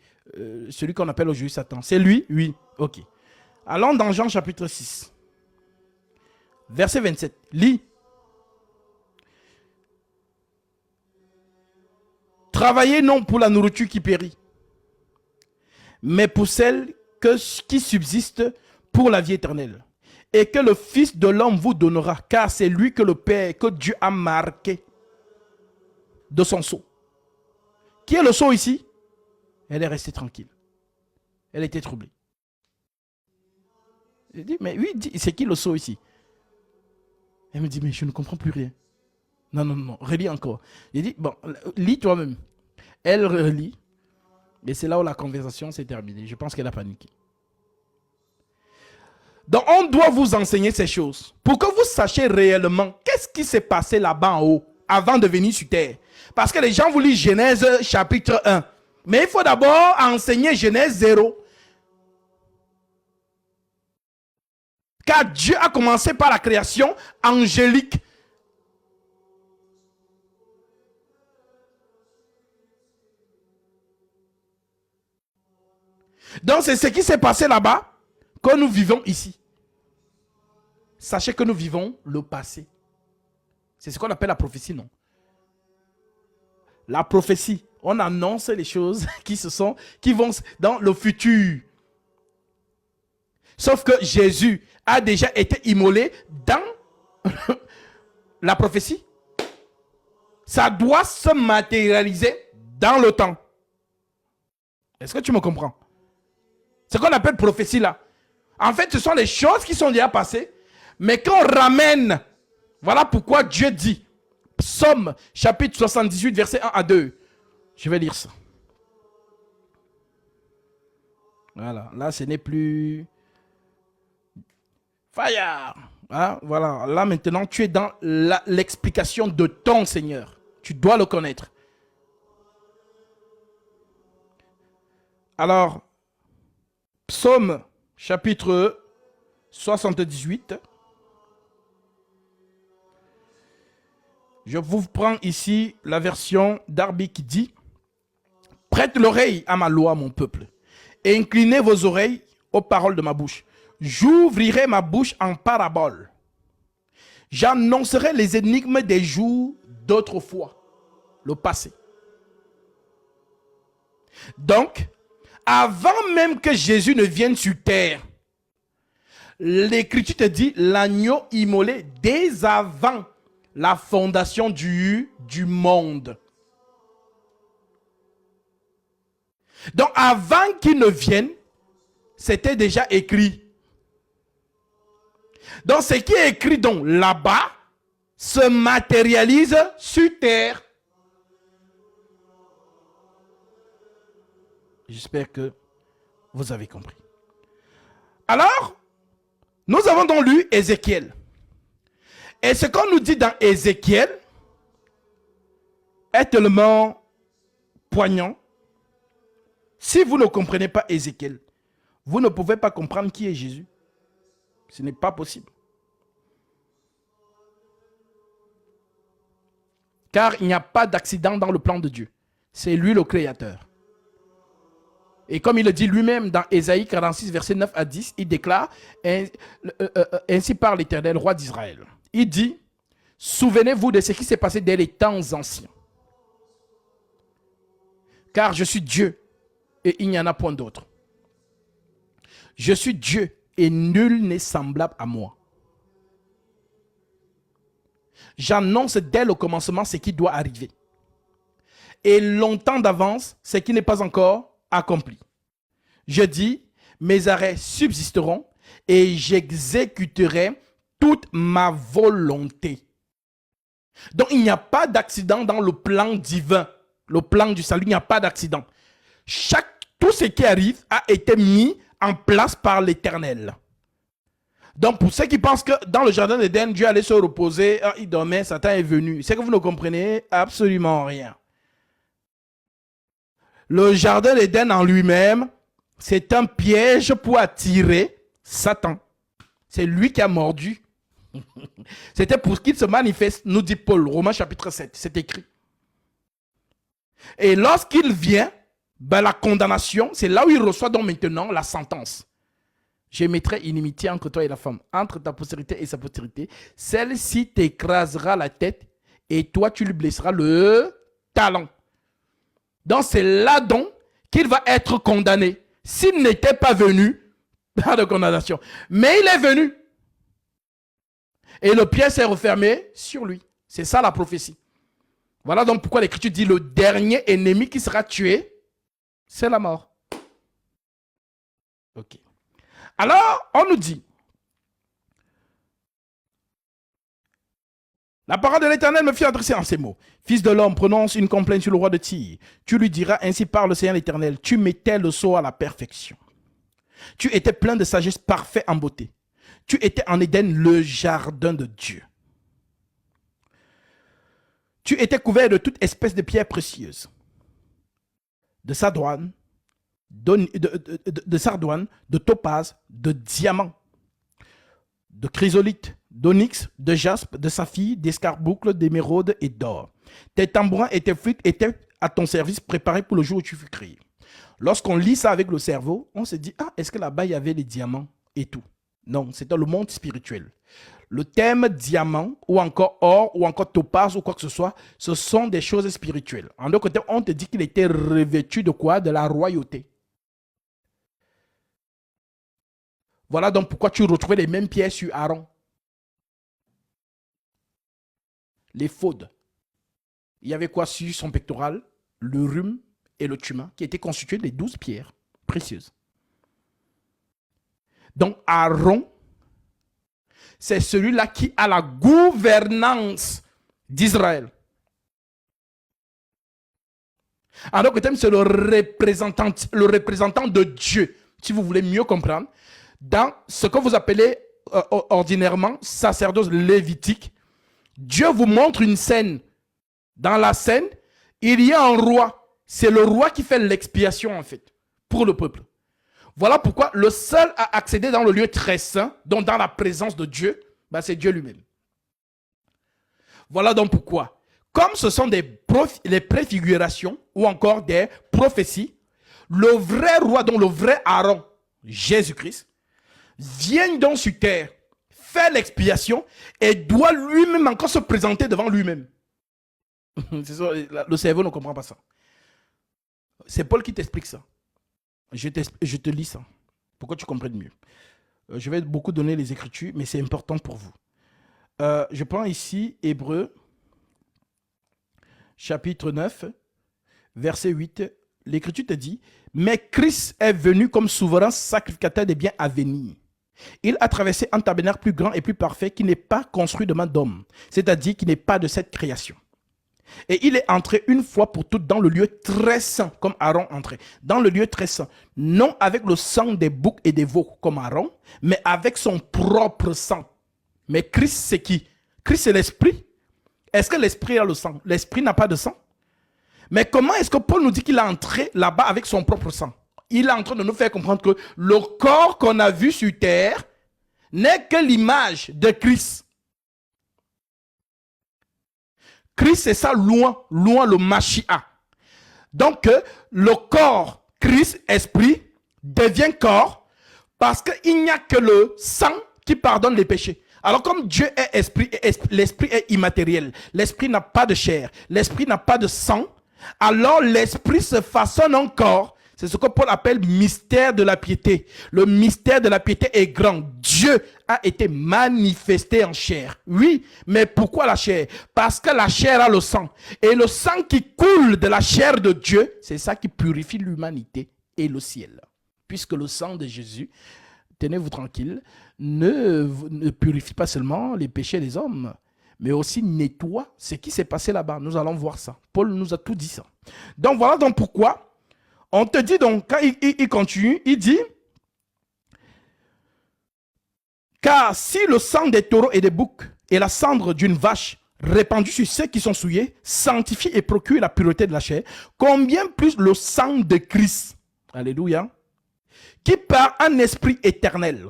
celui qu'on appelle aujourd'hui Satan. C'est lui? Oui. Ok. Allons dans Jean chapitre 6. Verset 27. Lis. Travaillez non pour la nourriture qui périt, mais pour celle qui subsiste pour la vie éternelle. Et que le Fils de l'homme vous donnera, car c'est lui que le Père, que Dieu a marqué de son sceau. Qui est le sceau ici? Elle est restée tranquille. Elle était troublée. Je dis, mais oui, c'est qui le sceau ici? Elle me dit, mais je ne comprends plus rien. Non, relis encore. J'ai dit, bon, lis toi-même. Elle relit. Et c'est là où la conversation s'est terminée. Je pense qu'elle a paniqué. Donc, on doit vous enseigner ces choses pour que vous sachiez réellement qu'est-ce qui s'est passé là-bas en haut avant de venir sur terre. Parce que les gens vous lisent Genèse chapitre 1. Mais il faut d'abord enseigner Genèse 0. Car Dieu a commencé par la création angélique. Donc c'est ce qui s'est passé là-bas que nous vivons ici. Sachez que nous vivons le passé. C'est ce qu'on appelle la prophétie, non? La prophétie, on annonce les choses qui vont dans le futur. Sauf que Jésus a déjà été immolé dans la prophétie. Ça doit se matérialiser dans le temps. Est-ce que tu me comprends? Ce qu'on appelle prophétie là. En fait, ce sont les choses qui sont déjà passées, mais qu'on ramène. Voilà pourquoi Dieu dit, Psaume chapitre 78, verset 1 à 2. Je vais lire ça. Voilà, là ce n'est plus fire. Hein? Voilà, là maintenant tu es dans l'explication de ton Seigneur. Tu dois le connaître. Alors, Psaume chapitre 78. Je vous prends ici la version Darby qui dit: prête l'oreille à ma loi, mon peuple, et inclinez vos oreilles aux paroles de ma bouche. J'ouvrirai ma bouche en parabole. J'annoncerai les énigmes des jours d'autrefois, le passé. Donc, avant même que Jésus ne vienne sur terre, l'Écriture te dit l'agneau immolé dès avant la fondation du monde. Donc, avant qu'il ne vienne, c'était déjà écrit. Donc, ce qui est écrit donc là-bas se matérialise sur terre. J'espère que vous avez compris. Alors, nous avons donc lu Ézéchiel. Et ce qu'on nous dit dans Ézéchiel est tellement poignant. Si vous ne comprenez pas Ézéchiel, vous ne pouvez pas comprendre qui est Jésus. Ce n'est pas possible. Car il n'y a pas d'accident dans le plan de Dieu. C'est lui le créateur. Et comme il le dit lui-même dans Ésaïe 46, versets 9 à 10, il déclare, ainsi parle l'Éternel, roi d'Israël. Il dit, souvenez-vous de ce qui s'est passé dès les temps anciens. Car je suis Dieu et il n'y en a point d'autre. Je suis Dieu et nul n'est semblable à moi. J'annonce dès le commencement ce qui doit arriver. Et longtemps d'avance, ce qui n'est pas encore accompli. Je dis, mes arrêts subsisteront et j'exécuterai toute ma volonté. Donc, il n'y a pas d'accident dans le plan divin, le plan du salut, il n'y a pas d'accident. Tout ce qui arrive a été mis en place par l'Éternel. Donc, pour ceux qui pensent que dans le jardin d'Éden, Dieu allait se reposer, il dormait, Satan est venu. C'est que vous ne comprenez absolument rien. Le jardin d'Éden en lui-même, c'est un piège pour attirer Satan. C'est lui qui a mordu. C'était pour qu'il se manifeste, nous dit Paul, Romains chapitre 7, c'est écrit. Et lorsqu'il vient, la condamnation, c'est là où il reçoit donc maintenant la sentence. Je mettrai inimitié entre toi et la femme, entre ta postérité et sa postérité. Celle-ci t'écrasera la tête et toi tu lui blesseras le talon. Donc c'est là donc qu'il va être condamné. S'il n'était pas venu, pas de condamnation. Mais il est venu. Et le piège s'est refermé sur lui. C'est ça la prophétie. Voilà donc pourquoi l'Écriture dit le dernier ennemi qui sera tué, c'est la mort. Ok. Alors, on nous dit, la parole de l'Éternel me fit adresser en ces mots. Fils de l'homme, prononce une complainte sur le roi de Tyr. Tu lui diras, ainsi parle le Seigneur l'Éternel, tu mettais le sceau à la perfection. Tu étais plein de sagesse, parfait en beauté. Tu étais en Éden, le jardin de Dieu. Tu étais couvert de toute espèce de pierres précieuses, de sardoine, de topaz, de diamant, de chrysolite, d'onyx, de jaspe, de saphir, d'escarboucle, d'émeraude et d'or. Tes tambourins et tes flûtes étaient à ton service, préparés pour le jour où tu fus créé. Lorsqu'on lit ça avec le cerveau, on se dit, est-ce que là-bas il y avait les diamants et tout? Non, c'est dans le monde spirituel. Le thème diamant ou encore or ou encore topaz ou quoi que ce soit, ce sont des choses spirituelles. En d'autres termes, on te dit qu'il était revêtu de quoi? De la royauté. Voilà donc pourquoi tu retrouvais les mêmes pierres sur Aaron. L'éphod. Il y avait quoi sur son pectoral? Le rhume et le tuma, qui étaient constitués des 12 pierres précieuses. Donc Aaron, c'est celui-là qui a la gouvernance d'Israël. En d'autres termes, c'est le représentant de Dieu, si vous voulez mieux comprendre. Dans ce que vous appelez ordinairement sacerdoce lévitique, Dieu vous montre une scène. Dans la scène, il y a un roi. C'est le roi qui fait l'expiation en fait, pour le peuple. Voilà pourquoi le seul à accéder dans le lieu très saint, donc dans la présence de Dieu, c'est Dieu lui-même. Voilà donc pourquoi, comme ce sont les préfigurations ou encore des prophéties, le vrai roi, donc le vrai Aaron, Jésus-Christ, vient donc sur terre, fait l'expiation et doit lui-même encore se présenter devant lui-même. Le cerveau ne comprend pas ça. C'est Paul qui t'explique ça. Je te lis ça, pour que tu comprennes mieux. Je vais beaucoup donner les Écritures, mais c'est important pour vous. Je prends ici Hébreux, chapitre 9, verset 8. L'Écriture te dit, « Mais Christ est venu comme souverain sacrificateur des biens à venir. Il a traversé un tabernacle plus grand et plus parfait qui n'est pas construit de main d'homme, c'est-à-dire qui n'est pas de cette création. Et il est entré une fois pour toutes dans le lieu très saint, comme Aaron entrait. Dans le lieu très saint, non avec le sang des boucs et des veaux, comme Aaron, mais avec son propre sang. Mais Christ, c'est qui? Christ, c'est l'Esprit. Est-ce que l'Esprit a le sang? L'Esprit n'a pas de sang. Mais comment est-ce que Paul nous dit qu'il est entré là-bas avec son propre sang? Il est en train de nous faire comprendre que le corps qu'on a vu sur terre n'est que l'image de Christ. Christ, c'est ça, loin le Mashiach. Donc, le corps, Christ, esprit, devient corps parce qu'il n'y a que le sang qui pardonne les péchés. Alors, comme Dieu est esprit, et l'esprit est immatériel, l'esprit n'a pas de chair, l'esprit n'a pas de sang, alors l'esprit se façonne en corps. C'est ce que Paul appelle mystère de la piété. Le mystère de la piété est grand. Dieu a été manifesté en chair. Oui, mais pourquoi la chair? Parce que la chair a le sang. Et le sang qui coule de la chair de Dieu, c'est ça qui purifie l'humanité et le ciel. Puisque le sang de Jésus, tenez-vous tranquille, ne purifie pas seulement les péchés des hommes, mais aussi nettoie ce qui s'est passé là-bas. Nous allons voir ça. Paul nous a tout dit ça. Donc voilà donc pourquoi on te dit donc, quand il continue, il dit, car si le sang des taureaux et des boucs et la cendre d'une vache répandue sur ceux qui sont souillés sanctifie et procure la pureté de la chair, combien plus le sang de Christ, alléluia, qui par un esprit éternel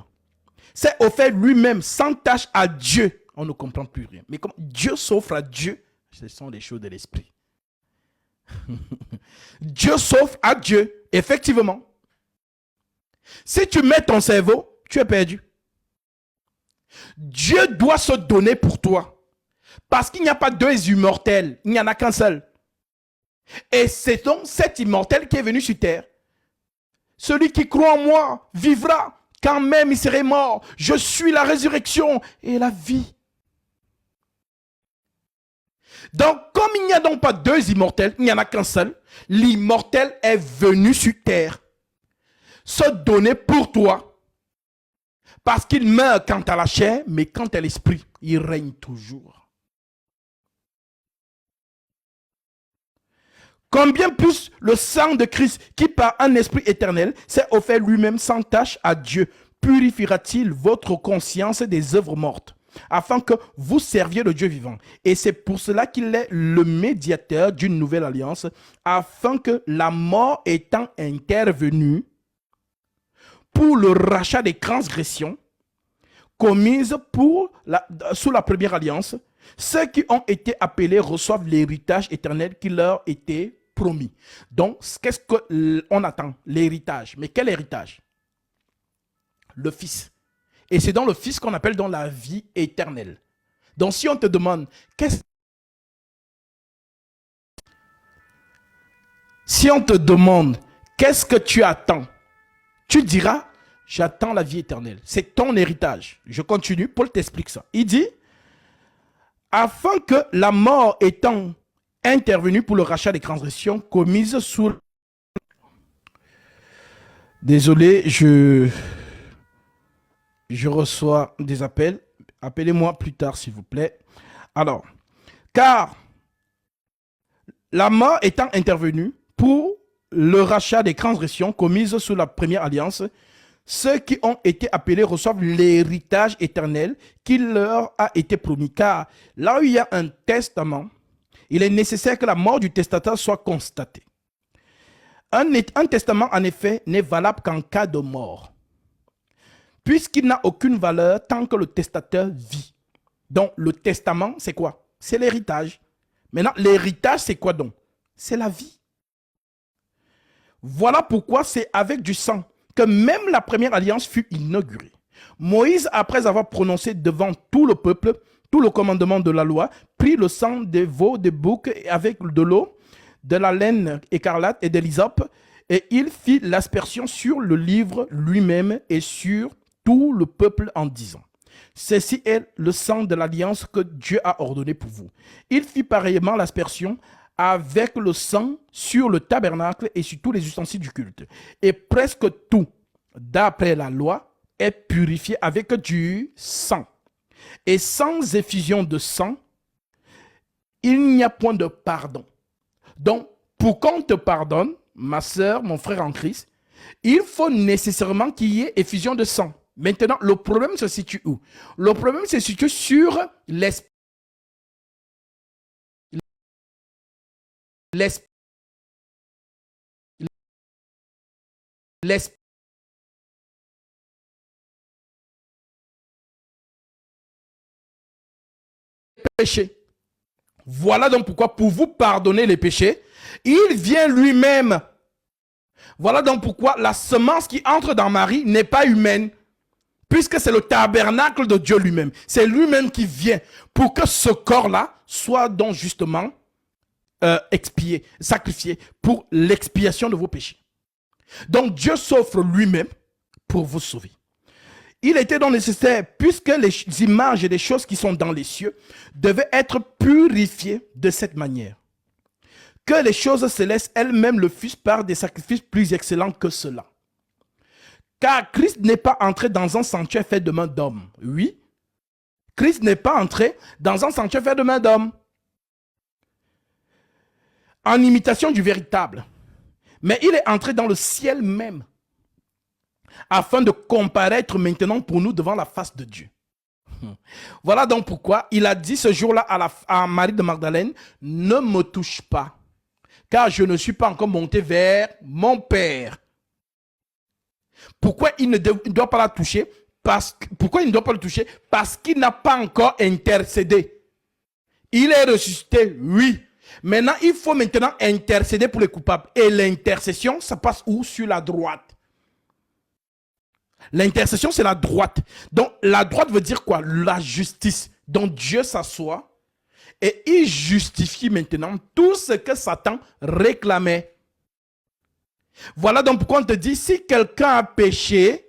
s'est offert lui-même sans tâche à Dieu. On ne comprend plus rien. Mais comme Dieu s'offre à Dieu, ce sont des choses de l'esprit. Dieu s'offre à Dieu, effectivement. Si tu mets ton cerveau, tu es perdu. Dieu doit se donner pour toi. Parce qu'il n'y a pas deux immortels, il n'y en a qu'un seul. Et c'est donc cet immortel qui est venu sur terre. Celui qui croit en moi vivra, quand même il serait mort. Je suis la résurrection et la vie. Donc, comme il n'y a donc pas deux immortels, il n'y en a qu'un seul, l'immortel est venu sur terre se donner pour toi. Parce qu'il meurt quant à la chair, mais quant à l'esprit, il règne toujours. Combien plus le sang de Christ, qui par un esprit éternel s'est offert lui-même sans tâche à Dieu, purifiera-t-il votre conscience des œuvres mortes, afin que vous serviez le Dieu vivant. Et c'est pour cela qu'il est le médiateur d'une nouvelle alliance, afin que la mort étant intervenue pour le rachat des transgressions commises sous la première alliance, ceux qui ont été appelés reçoivent l'héritage éternel qui leur était promis. Donc, qu'est-ce qu'on attend? L'héritage. Mais quel héritage? Le Fils. Et c'est dans le Fils qu'on appelle dans la vie éternelle. Donc, si on te demande, qu'est-ce que tu attends? Tu diras, j'attends la vie éternelle. C'est ton héritage. Je continue, Paul t'explique ça. Il dit, afin que la mort étant intervenue pour le rachat des transgressions commises sous... Désolé, je reçois des appels. Appelez-moi plus tard, s'il vous plaît. Alors, car la mort étant intervenue pour le rachat des transgressions commises sous la première alliance, ceux qui ont été appelés reçoivent l'héritage éternel qui leur a été promis. Car là où il y a un testament, il est nécessaire que la mort du testateur soit constatée. Un testament, en effet, n'est valable qu'en cas de mort, puisqu'il n'a aucune valeur tant que le testateur vit. Donc, le testament, c'est quoi? C'est l'héritage. Maintenant, l'héritage, c'est quoi donc? C'est la vie. Voilà pourquoi c'est avec du sang que même la première alliance fut inaugurée. Moïse, après avoir prononcé devant tout le peuple, tout le commandement de la loi, prit le sang des veaux, des boucs avec de l'eau, de la laine écarlate et de l'hysope, et il fit l'aspersion sur le livre lui-même et sur tout le peuple en disant, ceci est le sang de l'alliance que Dieu a ordonné pour vous. Il fit pareillement l'aspersion avec le sang sur le tabernacle et sur tous les ustensiles du culte. Et presque tout, d'après la loi, est purifié avec du sang. Et sans effusion de sang, il n'y a point de pardon. Donc, pour qu'on te pardonne, ma sœur, mon frère en Christ, il faut nécessairement qu'il y ait effusion de sang. Maintenant, le problème se situe où? Le problème se situe sur l'esprit. l'esprit péché. Voilà donc pourquoi, pour vous pardonner les péchés, il vient lui-même. Voilà donc pourquoi la semence qui entre dans Marie n'est pas humaine, puisque c'est le tabernacle de Dieu lui-même. C'est lui-même qui vient pour que ce corps-là soit donc justement expié, sacrifié pour l'expiation de vos péchés. Donc Dieu s'offre lui-même pour vous sauver. Il était donc nécessaire, puisque les images et les choses qui sont dans les cieux devaient être purifiées de cette manière, que les choses célestes elles-mêmes le fussent par des sacrifices plus excellents que cela. Car Christ n'est pas entré dans un sanctuaire fait de main d'homme. Oui, Christ n'est pas entré dans un sanctuaire fait de main d'homme, en imitation du véritable. Mais il est entré dans le ciel même, afin de comparaître maintenant pour nous devant la face de Dieu. Voilà donc pourquoi il a dit ce jour-là à Marie de Magdalène, ne me touche pas, car je ne suis pas encore monté vers mon Père. Pourquoi il ne doit pas la toucher? Pourquoi il ne doit pas le toucher? Parce qu'il n'a pas encore intercédé. Il est ressuscité, oui. Maintenant, il faut maintenant intercéder pour les coupables. Et l'intercession, ça passe où? Sur la droite. L'intercession, c'est la droite. Donc, la droite veut dire quoi? La justice. Donc, Dieu s'assoit et il justifie maintenant tout ce que Satan réclamait. Voilà donc pourquoi on te dit, si quelqu'un a péché,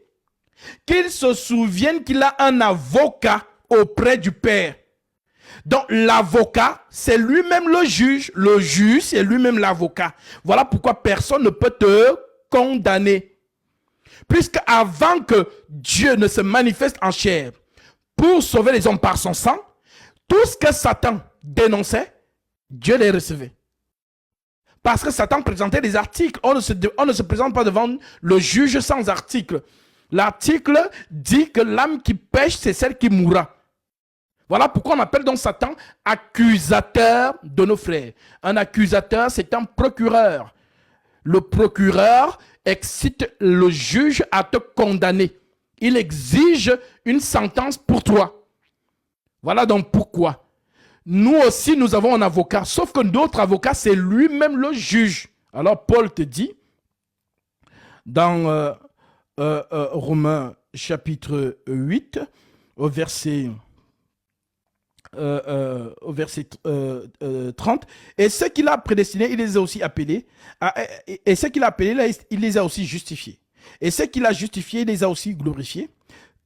qu'il se souvienne qu'il a un avocat auprès du Père. Donc l'avocat, c'est lui-même le juge c'est lui-même l'avocat. Voilà pourquoi personne ne peut te condamner. Puisque avant que Dieu ne se manifeste en chair pour sauver les hommes par son sang, tout ce que Satan dénonçait, Dieu les recevait. Parce que Satan présentait des articles. On ne se présente pas devant le juge sans article. L'article dit que l'âme qui pêche, c'est celle qui mourra. Voilà pourquoi on appelle donc Satan accusateur de nos frères. Un accusateur, c'est un procureur. Le procureur excite le juge à te condamner. Il exige une sentence pour toi. Voilà donc pourquoi. Nous aussi, nous avons un avocat, sauf que notre avocat, c'est lui-même le juge. Alors, Paul te dit, dans Romains chapitre 8, au verset 30, et ceux qu'il a prédestinés, il les a aussi appelés, et ceux qu'il a appelés, il les a aussi justifiés. Et ceux qu'il a justifiés, il les a aussi glorifiés.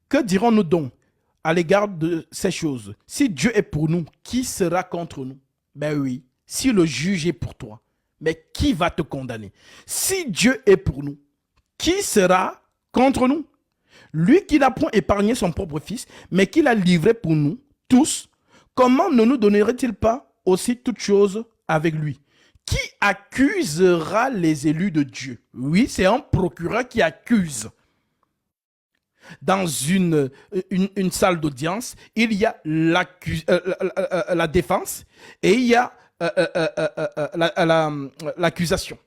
Que dirons-nous donc à l'égard de ces choses? Si Dieu est pour nous, qui sera contre nous? Ben oui, si le juge est pour toi, mais qui va te condamner? Si Dieu est pour nous, qui sera contre nous? Lui qui n'a point épargné son propre fils, mais qui l'a livré pour nous tous, comment ne nous donnerait-il pas aussi toutes choses avec lui? Qui accusera les élus de Dieu? Oui, c'est un procureur qui accuse. Dans une salle d'audience, il y a la défense et il y a l'accusation.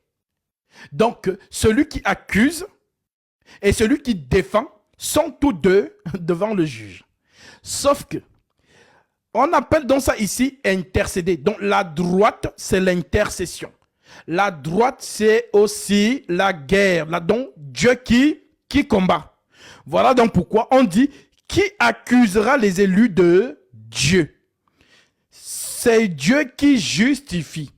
Donc, celui qui accuse et celui qui défend sont tous deux devant le juge. Sauf que, on appelle donc ça ici intercéder. Donc, la droite, c'est l'intercession. La droite, c'est aussi la guerre. Là, donc, Dieu qui combat. Voilà donc pourquoi on dit qui accusera les élus de Dieu. C'est Dieu qui justifie.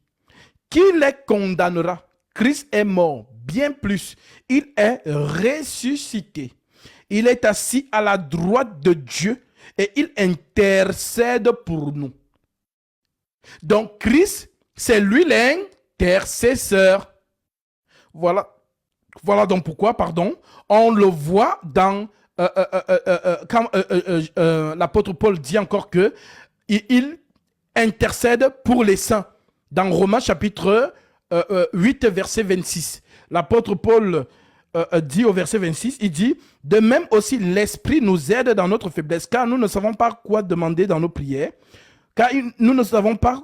Qui les condamnera? Christ est mort, bien plus. Il est ressuscité. Il est assis à la droite de Dieu et il intercède pour nous. Donc Christ, c'est lui l'intercesseur. Voilà donc pourquoi, on le voit dans, quand l'apôtre Paul dit encore que il intercède pour les saints. Dans Romains chapitre 8, verset 26. L'apôtre Paul dit au verset 26, il dit, de même aussi l'Esprit nous aide dans notre faiblesse, car nous ne savons pas quoi demander dans nos prières, car nous ne savons pas